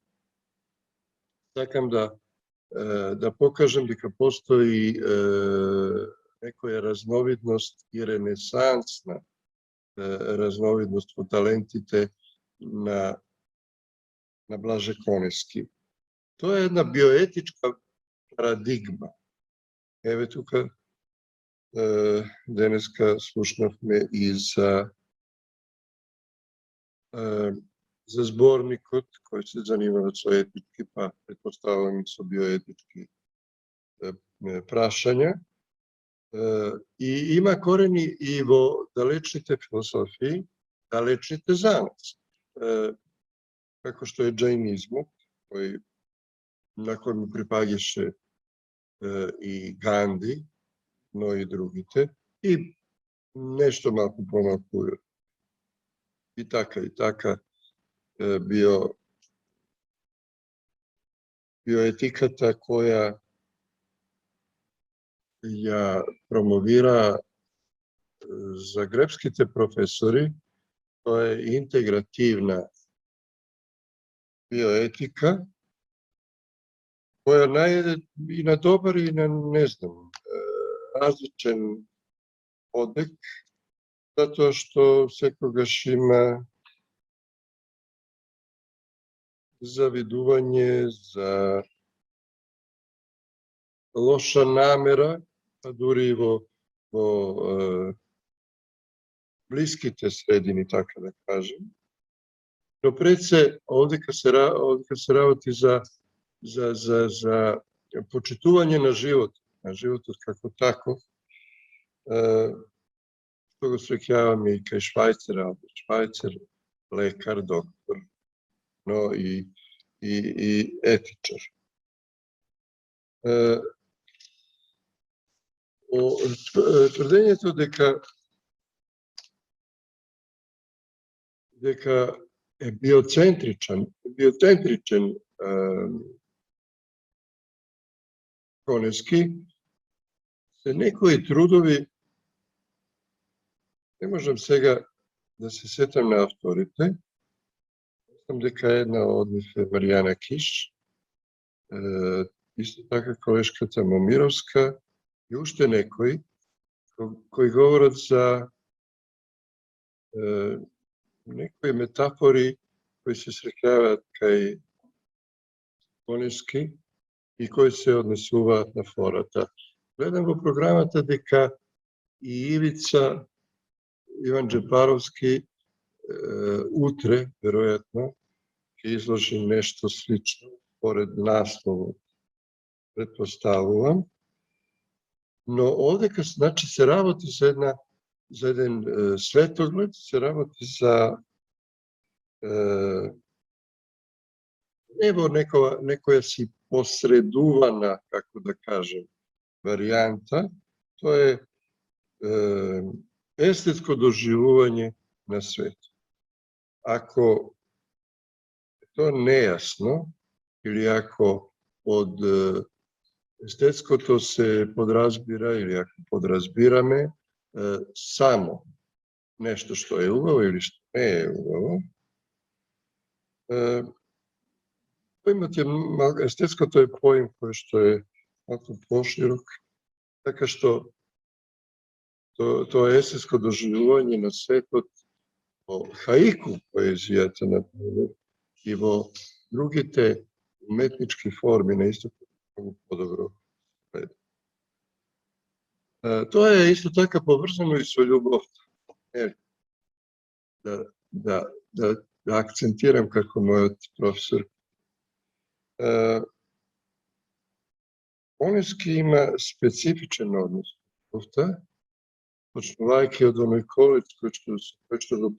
Сакам да покажем дека постои некоја разновидност и ренесансна разновидност во талентите на Блаже Конески. Тоа е една биоетичка парадигма. Еве тука денеска слушнавме и за зборникот кој се занимава со етички, па претпоставувам и со биоетички прашања. И има корени и во далечните философии, далечните за нас. Како што е џаинизмот, на кој му припаѓаше и Ганди, но и другите, и нешто малку помалку и така биоетиката која ја промовира загребските професори, тоа е интегративна биоетика, која најде и на добар и на, не знам, различен одек, затоа што секогаш има завидување, за лоша намера, па дури и во блиските средини, така да кажем. Но пред се, овдека се работи за почитување на животот како таков, што го среќаваме и кај Швајцер, Швајцер, лекар, доктор, но и етичар. Тврдењето дека е биоцентричен Конески, се некои трудови, не можам сега да се сетам на авторите, мислам дека една од нив е Маријана Киш, исто така колешката Момировска и уште некои, кои говорат за некои метафори кои се среќаваат кај Конески и кои се однесуваат на флората. Гледам во програмата дека и Ивица, Иван Джепаровски, утре, веројатно, ќе изложи нешто слично, поред насловот, претпоставувам. Но овдека, значи, се работи за еден светоглед, се работи за не во некоја си посредувана, како да кажем, варијанта, тоа е естетско доживување на свет. Ако е тоа нејасно, или ако од естетското се подразбира, или ако подразбираме само нешто што е убаво или што не е убаво, естетското е поим кој што е малку поширок, така што тоа естетско доживување на светот во хаику поезијата, например, и во другите уметнички форми на исто многу подобро. Тоа е исто така поврзано и со љубовта. Да акцентирам како мојот професор. Конески има специфичен однос со љубовта, почнувајќи од оној колец кој што го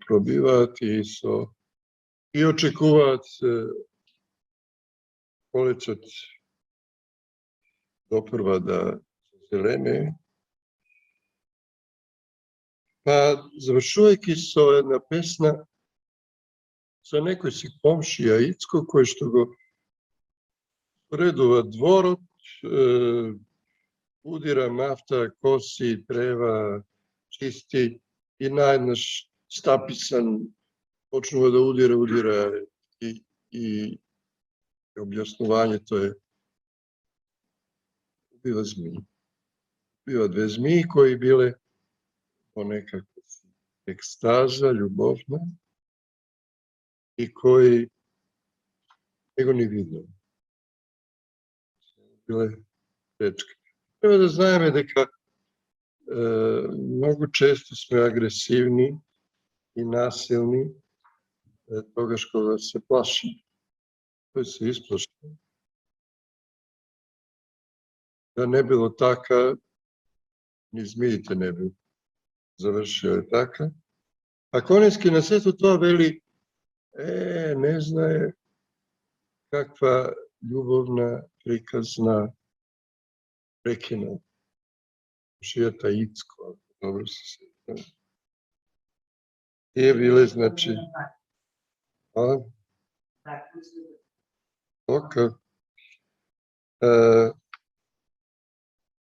пробиваат и очекуваат колецот допрва да зелене, па завршувајќи со една песна со некој си комшија Ицко кој што го редува дворот, удира мафта, коси, трева, чисти и наеднаш стаписан почнува да удира и објаснувањето е убива змии. Убива две змии кои биле по некаква екстаза, љубовна и кои не го ни видело. Биле речки. Треба да знаеме дека многу често сме агресивни и насилни тогаш кога се плаши. Тој се исплаши. Да не било така, ни змиите не би завршиле така. А Конески на сето тоа вели, не знае каква љубовна приказна прекина шијата Ицко, добро се сеќам. Тие биле, значи, Тока.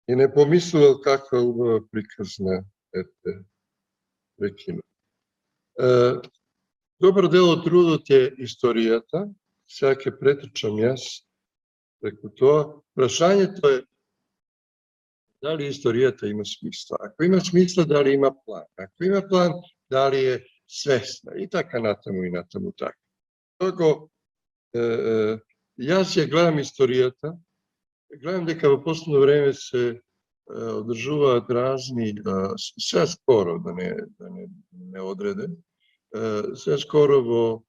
И не помислувал каква убава приказна прекина. Добар дел од трудот е историјата, сега ќе претрчам јас преку тоа. Прашањето е дали историјата има смисла. Ако има смисла, дали има план. Ако има план, дали е свесна. И така натаму и натаму така. Тога, јас ја гледам историјата, гледам дека во последно време се одржуваат разни, сега скоро, да не одреден, сега скоро во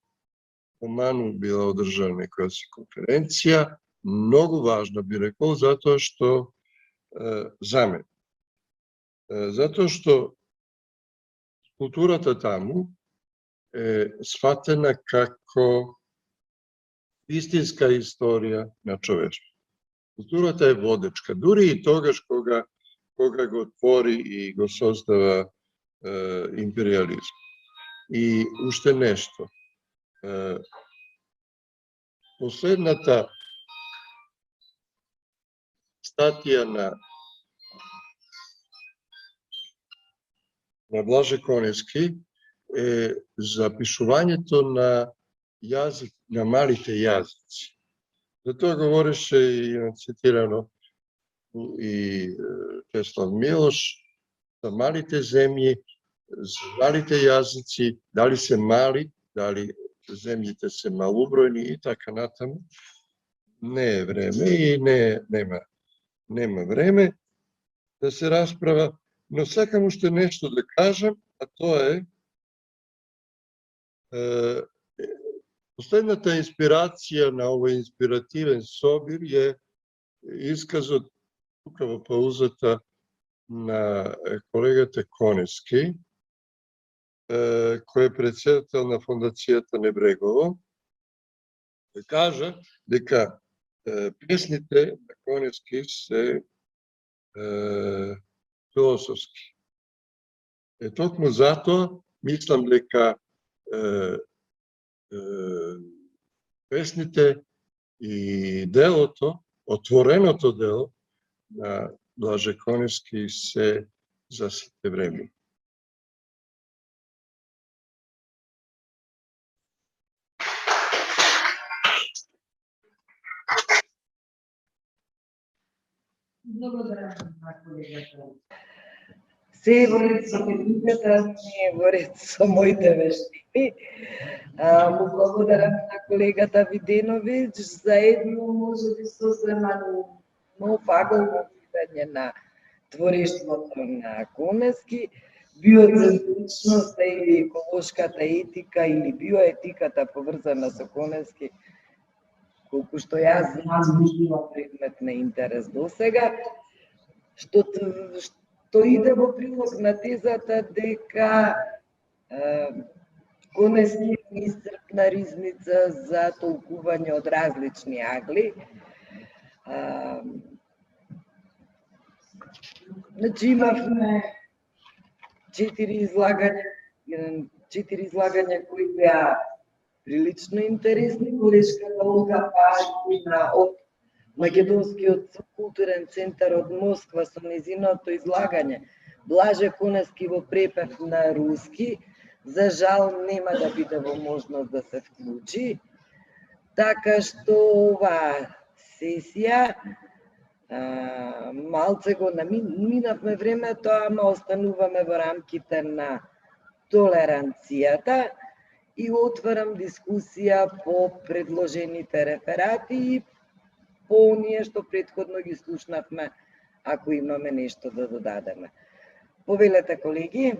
Оману била одржана некоја си конференција, многу важна би рекол, затоа што за мен. Затоа што културата таму е сватена како истинска историја на човештво. Културата е водечка, дури и тогаш кога го твори и го создава империализм. И уште нешто. Последната статија на Блаже Конески е запишувањето на јазик, на малите јазици. За тоа говореше и цитирано и Чеслав Милош, за малите земји, за малите јазици, дали се мали, дали земјите се малубројни и така натаму. Не е време и нема време да се расправа, но сакам уште нешто да кажам, а тоа е последната инспирација на овој инспиративен собир е исказот тука во паузата на колегата Конески, кој е председател на Фондацијата Небрегово, кој кажа дека песните на Конески се философски. Токму затоа мислам дека песните и делото, отвореното дело на Блаже Конески се за сите време. Благодарам на колегата. Се во ред со техниката, не во ред со моите вештини. Му благодарам на колегата Виденовиќ за едно, може би, сосема нов агол на видење на творештвото на Конески, биоцентричноста или еколошката етика или биоетиката поврзана со Конески, колку што јас знам, била предмет на интерес до сега, што иде во прилог на тезата дека Конески е исцрпна ризница за толкување од различни агли. Значи имавме 4 излагања кои беа прилично интересни. Колешката Олга Пашкина од Македонскиот културен центар од Москва со незиното излагање Блаже Конески во препев на руски, за жал нема да биде во можност да се вклучи, така што оваа сесија малце го минавме времето, ама остануваме во рамките на толеранцијата и отварам дискусија по предложените реферати и по оние што претходно ги слушнавме, ако имаме нешто да додадеме. Повелете, колеги.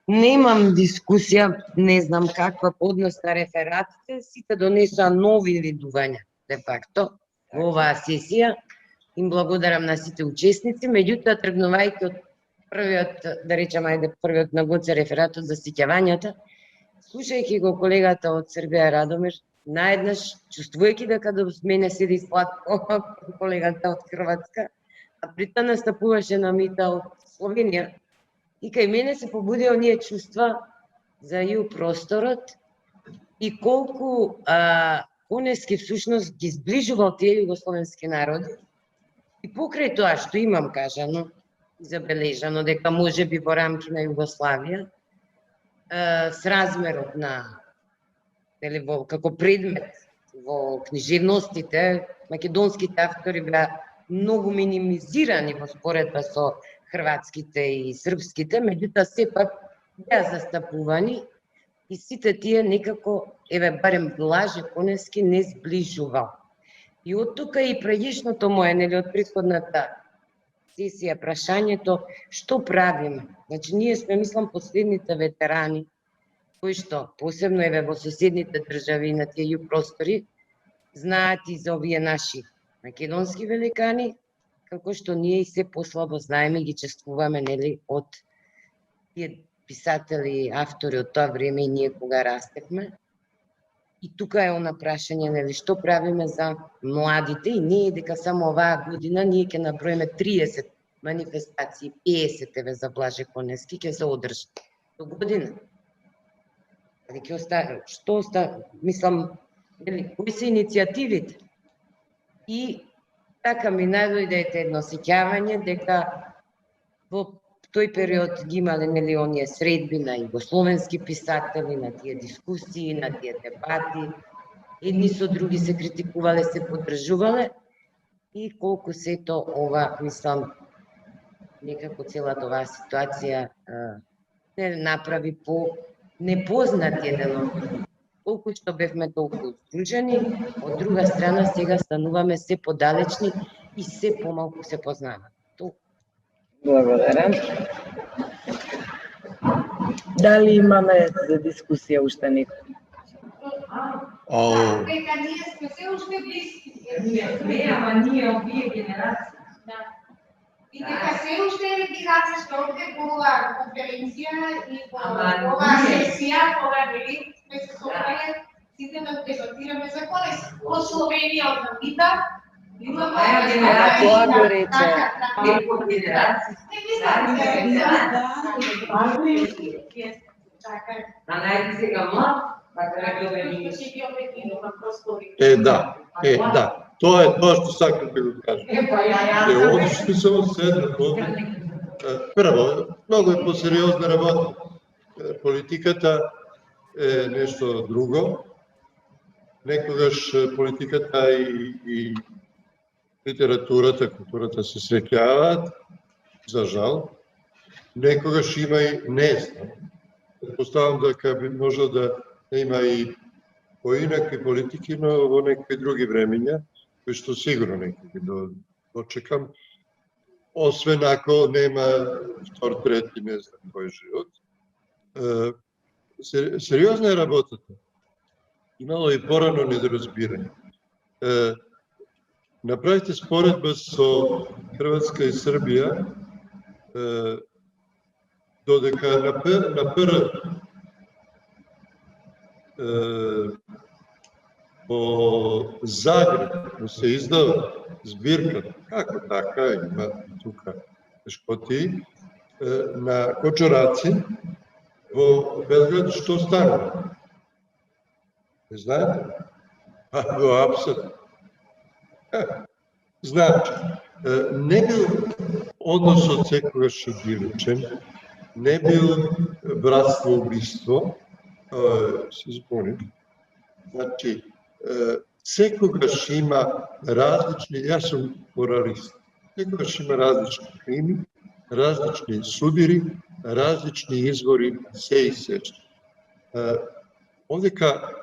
Немам дискусија, не знам каква поднос на рефератите, сите донесоа нови видувања, де факто, во оваа сесија. Им благодарам на сите учесници, меѓутоа тргнувајќи од првиот, да речем, првиот на Гоце рефератот за сеќавањата, слушајќи го колегата од Србија Радомир, наеднаш, чувствувајќи дека до мене седи сладко колегата од Хрватска, а притоа настапуваше на Мита од Словенија, и кај мене се побудија оние чувства за ју просторот и колку Конески всушност ги зближувал тие југословенски народи. И покрај тоа што имам кажано, забележано дека може би во рамки на Југославија, с размерот на како предмет во книжевностите, македонските автори беа многу минимизирани во споредба со хрватските и српските, меѓутоа сепак беа застапувани и сите тие некако, барем Блаже Конески не зближувал. И од тука и преđешното моје, од претходната сесија, прашањето, што правиме? Значи, ние сме, мислам, последните ветерани, кои што, посебно во соседните држави на тие ју простори, знаат и за овие наши македонски великани, како што ние и се послабо знаеме и ги чествуваме, од тие писатели, автори од тоа време и ние кога растевме. И тука е она прашање, што правиме за младите, и не е дека само оваа година ние ќе наброиме 30 манифестации, 50 за Блаже Конески ќе се одржат до година. Што остава, мислам, кои се иницијативите? И така ми најдојде едно сеќавање дека во тој период ги имале оние средби на југословенски писатели, на тие дискусии, на тие дебати, едни со други се критикувале, се поддржувале, и колку сето ова, мислам, некако целата оваа ситуација не направи по непознати еден. Колку што бевме толку здружени, од друга страна сега стануваме се подалечни и се помалку се познаваме. Благодарам. Дали имаме за дискусија уште некој? Дека ние сме се уште близки. Не, ама ние овие генерации. И дека се уште е генерација што овде по оваа конференција и по оваа сесија, кога сме се собрали, сите да дебатираме за Конески. Од Словенија, од Намита, Тоа го рече. Некој генерации. А најди сега млад, така да Да. Тоа е тоа што сакам да го кажам. Одлично само седнат овде. Прво, многу е посериозна работа. Политиката е нешто друго. Некогаш политиката и литературата, културата се среќаваат, за жал. Некогаш има и не знам. Предпоставам дека би можел да има и поинакви политики, но во некои други времења, кои што сигурно некои дочекам. освен ако нема втор, трети, не знам кој живот. Сериозна е работата. Имало и порано недоразбирање. Направите споредба со Хрватска и Србија, додека на по Загреб му се издава збирка, како така, има тука тешкоти, на Кочораци, во Белград што станува? Не знаете? Во апсурд. Значи, не бил односот секогаш идиличен, не бил братство убиство, се зборим. Значи, секогаш има различни, јас сум моралист, секогаш има различни крими, различни судири, различни извори, се и сече. Овдека,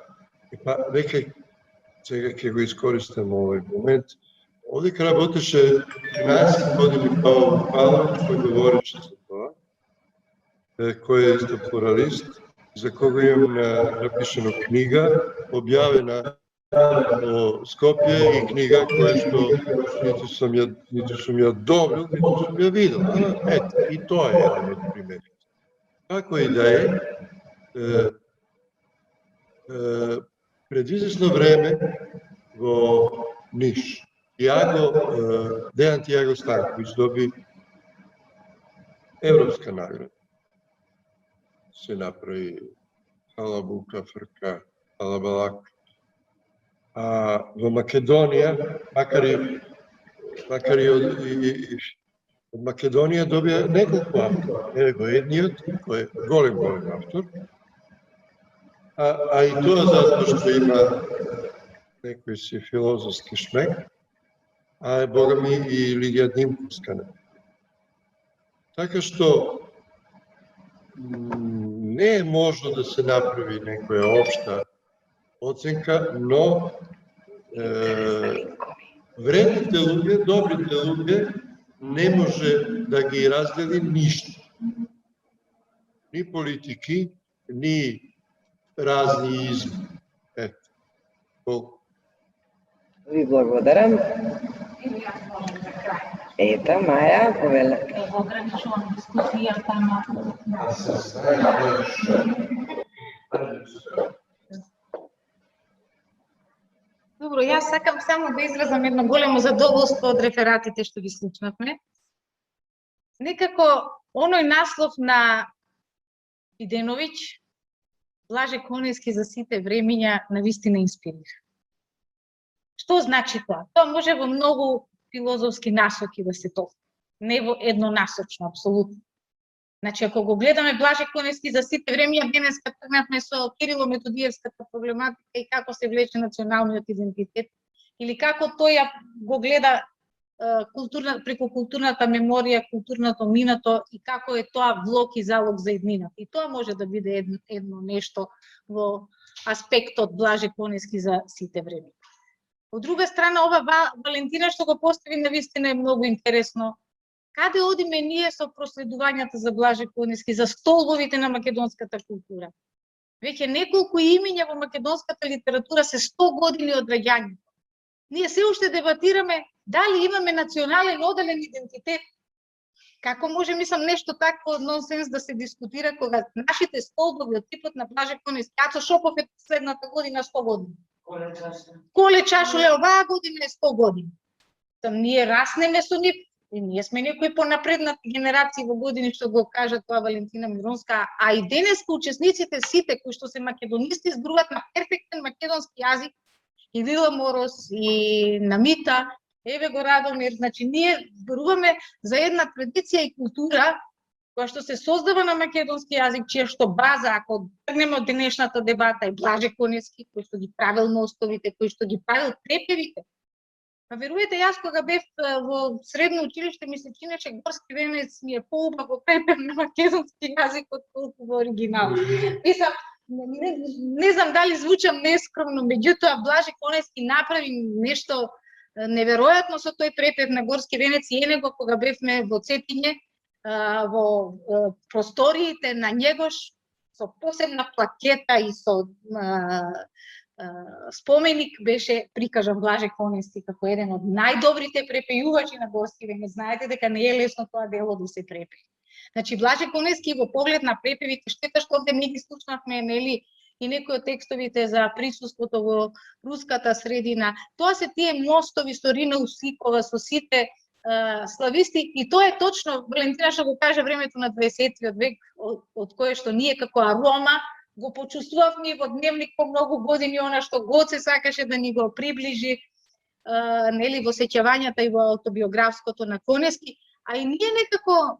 веќе сега ќе го искористам овој момент, овдека работеше 13 години Павел Павлович, кој говореше за тоа, кој е исто плуралист, за кого имам напишано книга, објавена во Скопје, и книга која што ниту сум ја добил, ниту сум ја видел. Ето, и тоа е еден од примерите. Како и да е, пред известно време во Ниш, Дејан Тијаго Станковиќ доби европска награда. Се направи халабука, фрка, халабалак. А во Македонија, макар и од Македонија добија неколку автор. Ево едниот, кој е голем автор, а и тоа затоа што има некој си филозофски шмек, а е богами и Лидија Димковска. Така што не е можно да се направи некоја општа оценка, но вредните луѓе, добрите луѓе не може да ги раздели ништо. Ни политики, ни разни изми. Ето. Толку. Ви благодарам. Ета, Маја, повеле. Ограничувам дискусијата на... Добро, јас сакам само да изразам едно големо задоволство од рефератите што ги слушнавме. Некако, оној наслов на Виденовиќ, Блаже Конески за сите времиња, навистина инспирира. Што значи тоа? Тоа може во многу филозофски насоки да се толка. Не во еднонасочно, апсолутно. Значи, ако го гледаме Блаже Конески за сите времиња, денеска тргнавме со Кирило-Методиевската проблематика и како се влече националниот идентитет, или како тој ја го гледа преку културната меморија, културното минато и како е тоа влог и залог за иднината. И тоа може да биде едно нешто во аспектот Блаже Конески за сите времиња. Од друга страна, ова Валентина што го постави навистина е многу интересно. Каде одиме ние со проследувањата за Блаже Конески, за столбовите на македонската култура? Веќе неколку имиња во македонската литература се 100 години од раѓањето. Ние се уште дебатираме дали имаме национален оделен идентитет. Како може, мислам, нешто такво нонсенс да се дискутира кога нашите столбови од типот на Блаже Конески, Ацо Шопов е следната година 100 години. Коле Чашуле оваа година е 100 години. Ние раснеме со нив, и ние сме некои понапреднати генерации во години што го кажа тоа Валентина Миронска, а и денеска учесниците сите кои што се македонисти зборуваат на перфектен македонски јазик, и Вила Морос, и Намита, еве го Радомир, значи ние зборуваме за една традиција и култура која што се создава на македонски јазик, чија што база, ако тргнеме од денешната дебата, е Блаже Конески, кој што ги правил мостовите, кој што ги правил препевите. Па веруете, јас кога бев во средно училиште, ми се чинеше Горски венец ми е поубаво препев на македонски јазик отколку во оригинал. Мислам, не знам дали звучам нескромно, меѓутоа Блаже Конески направи нешто неверојатно со тој препев на Горски венец и него кога бевме во Цетиње, во просториите на Njegош, со посебна плакета и со споменик беше прикажан Блаже Конески како еден од најдобрите препејувачи на Горски венец. Знаете дека не е лесно тоа дело да се препее. Значи Блаже Конески во поглед на препевите, штета што овде не ги слушнавме, нели, и некои од текстовите за присуството во руската средина. Тоа се тие мостови со Рина Усикова, со сите слависти, и тоа е точно, Валентина што го каже, времето на 20-тиот век, од кое што ние како арома го почувствувавме во Дневник по многу години, она што Гоце сакаше да ни го приближи, нели, во сеќавањата и во автобиографското на Конески, а и ние некако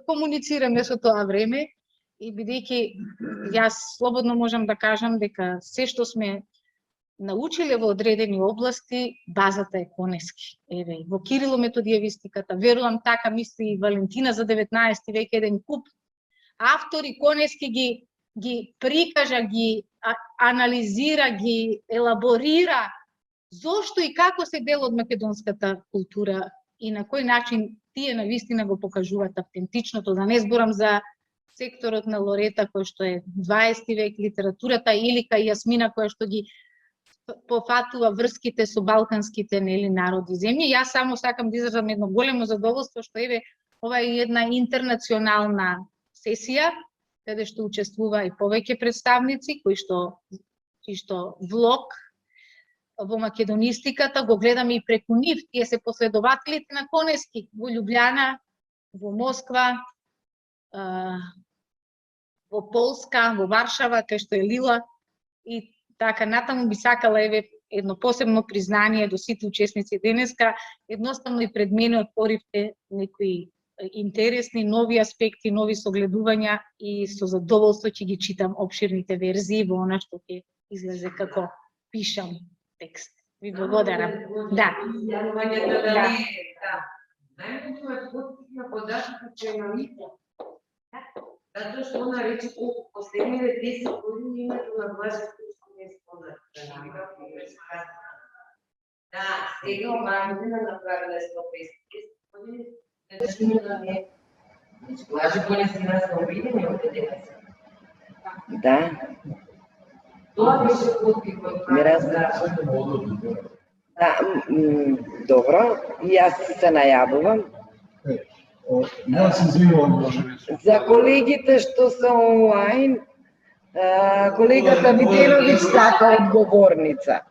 комуницираме со тоа време, и бидејќи јас слободно можам да кажам дека се што сме научиле во одредени области, базата е Конески. Еве, во Кирило-методиевистиката, верувам така мисли и Валентина за 19 век, еден куп автори Конески ги прикажа, ги анализира, ги елаборира зошто и како се дел од македонската култура и на кој начин тие навистина го покажуваат автентичното. Да не зборам за секторот на Лорета, кој што е 20 век, литературата, Илика и Јасмина, која што ги пофатува врските со балканските, нели, народи земји. Јас само сакам да изразам едно големо задоволство што еве ова е една интернационална сесија каде што учествува и повеќе представници кои што влог во македонистиката го гледаме и преку нив. Тие се последователите на Конески во Љубљана, во Москва, во Полска, во Варшава, кај што е Лила, и така натаму би сакала еве едно посебно признание до сите учесници денеска. Едноставно и пред мене отворивте некои интересни, нови аспекти, нови согледувања и со задоволство ќе ги читам обширните верзии во она што ќе излезе како пишам текст. Ви благодарам. Да. Најмногу е поттикна податокот че има Митра. Затоа што она рече колку последните 10 години името на Блаже не е спознато. Да, сега омагина направила 150 години. Блаже Конески нас на обидени од денеска. Да. Тоа беше поттикот. Не разбрав. Да, добро, и јас се најавувам. Јас се извинувам, може би. За колегите што се онлайн, колегата Витеровиќ сака одговорница.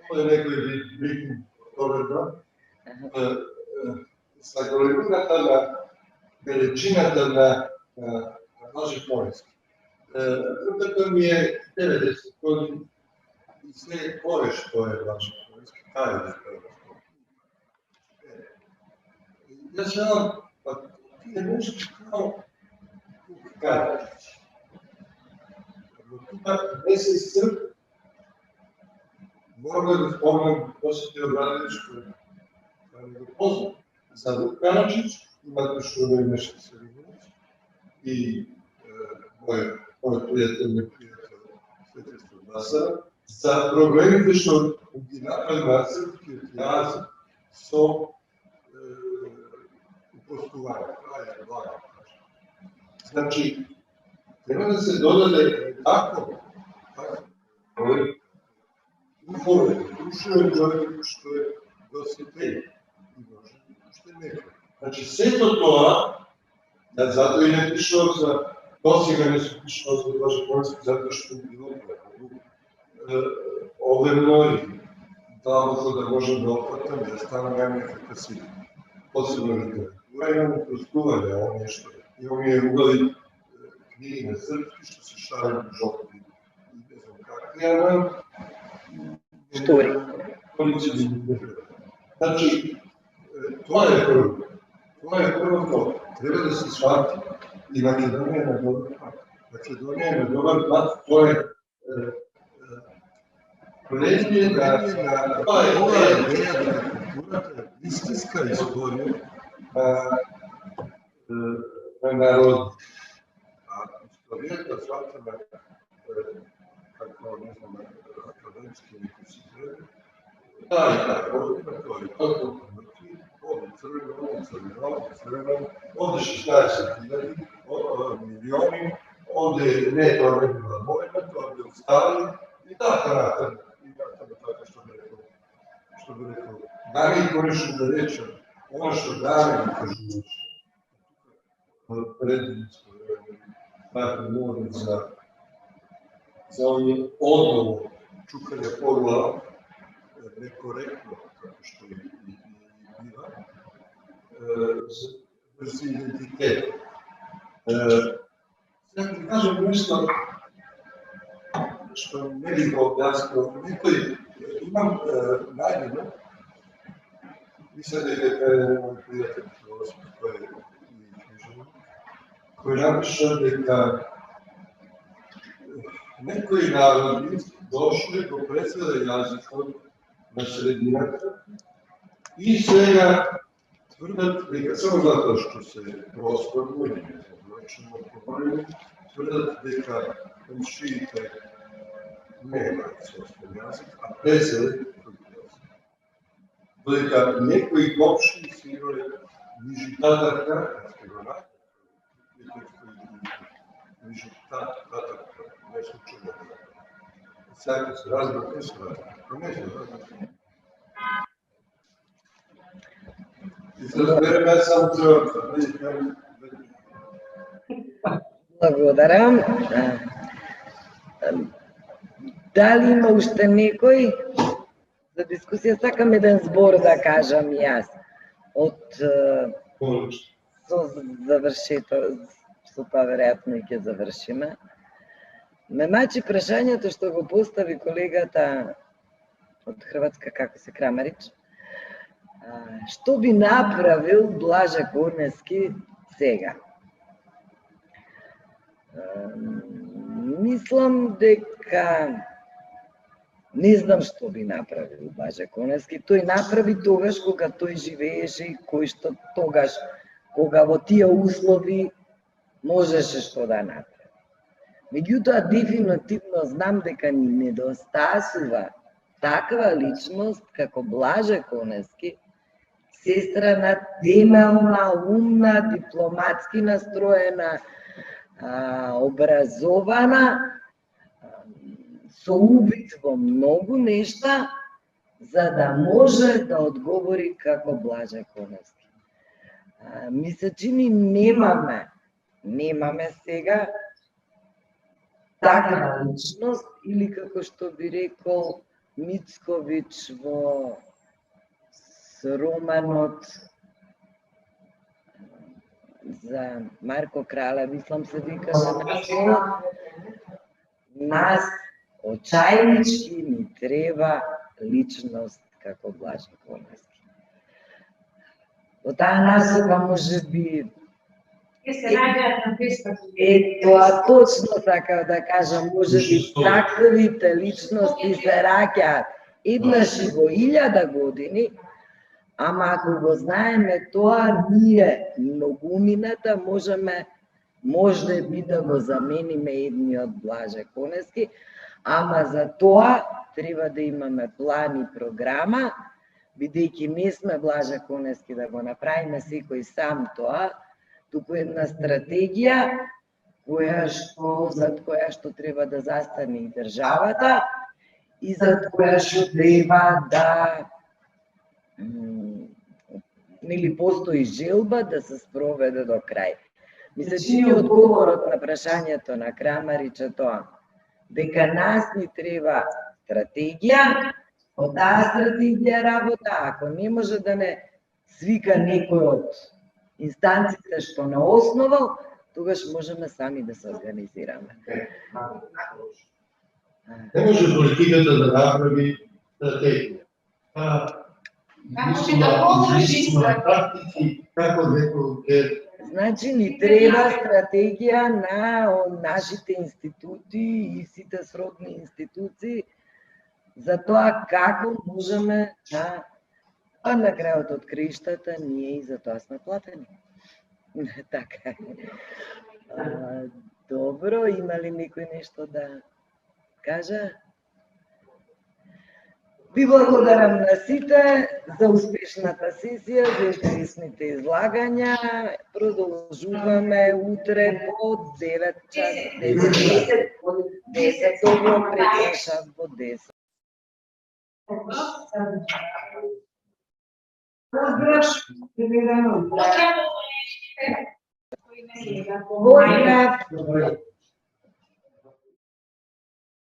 Ова е некој викинг повреда. Sa големината на величината на Блаже Конески. Трупата ми е 90 години и се кое што е Блаже Конески, кај е дека јас имам, тие нешто као кај. Тука не се изцрп, морам да го спомнам Осети Обрадович, кој не го познам. За Вук Канаджич, имате што да имаше Селимович и мој пријател, непријател, Светество Басара, за проблемите што ги направи на српскиот јазик со упослување, праја, блага. Значи, треба да се додаде тако, ушо е човек што е досетеј и може уште некој. Значи, сето тоа, затоа и не пишувам за досега не се пишувам за Блаже Конески, затоа што било овемно и длабоко да можем да опфатам, да станам некака си посебна литература, имам простување, оние што имаме угали книги на српски, што се шарат жопи и не знам какви, ама Штори. Значи, тоа е прво. Тоа е првото. Треба да се свати и Македонија е на добар пат. Македонија е на добар пат, тоа е предвид на тоа е идеја дека културата е истинска историја на народ. А историјата сватена како, не знам, академски некои си треба, Ovde 16 milioni, ovde ne, to ne bila moja, to je bio stari, i tako karakter, što bi rekao, da mi koristim da rečem, ono što dame mi kažu, predsedničko vreme, tako moram za ovih odgovor čukanja pogla, nekorektno, kako što i biva, vrsti identitet. Sad ti kažem nešto što ne bih ga objasnio, imam najedno, mislim da je moj prijatelj filosofski koji napiše da nekoji narodi došli do predsjeda jazikom na sredinaka i svega tvrdat, samo zato što se prostor uvijek, nećemo govoriti, tvrdat da šite nema svojstven jazik, a predsjeda drugi jazik. Da nekoji kopši svirali niži tatarka, niži tatarka, ne slučajno. Sad se razbog ne se razbog, ne se razbog. I sad verem, ja samo trebam. Благодарам. Дали има уште некој за дискусија? Сакам еден збор да кажам јас. Со завршето, со тоа веројатно и ќе завршиме. Ме мачи прашањето што го постави колегата од Хрватска, како се Крамарич. Што би направил Блаже Конески сега? Мислам дека не знам што би направил Блаже Конески. Тој направи тогаш кога тој живееше и кој што тогаш, кога во тие услови можеше што да направи. Меѓутоа, дефинитивно знам дека ни недостасува таква личност како Блаже Конески, сестра темелна, умна, дипломатски настроена, образована, со увид во многу нешта, за да може да одговори како Блаже Конески. Ми се чини немаме сега таква личност, или како што би рекол Мицковиќ во романот за Марко Крале, мислам се викаше насловот, нас очајнички ни треба личност како Блаже Конески. Во таа насока може би тоа точно сакав да кажам, може би таквите личности се раѓаат еднаш и во 1000 години, ама ако го знаеме тоа, ние многумината може би да го замениме едниот Блаже Конески, ама за тоа треба да имаме план и програма, бидејќи не сме Блаже Конески да го направиме секој сам тоа, туку една стратегија зад која што треба да застане и државата и зад која што треба да постои желба да се спроведе до крај. Ми се чини одговорот на прашањето на Крамарич е тоа, дека нас ни треба стратегија, од таа стратегија работа, ако не може да не свика некој од инстанциите што не основал, тогаш можеме сами да се организираме. Не може политиката да направи стратегија. Значи ни треба стратегија на нашите институти и сите сродни институции за тоа како можеме да, а на крајот од краиштата ние и за тоа сме платени. Така е. Добро, има ли некој нешто да кажа? Ви благодарам на сите за успешната сесија, за интересните излагања. Продолжуваме утре по 9 час. 10 добро, предпашав во 10. Поздрав!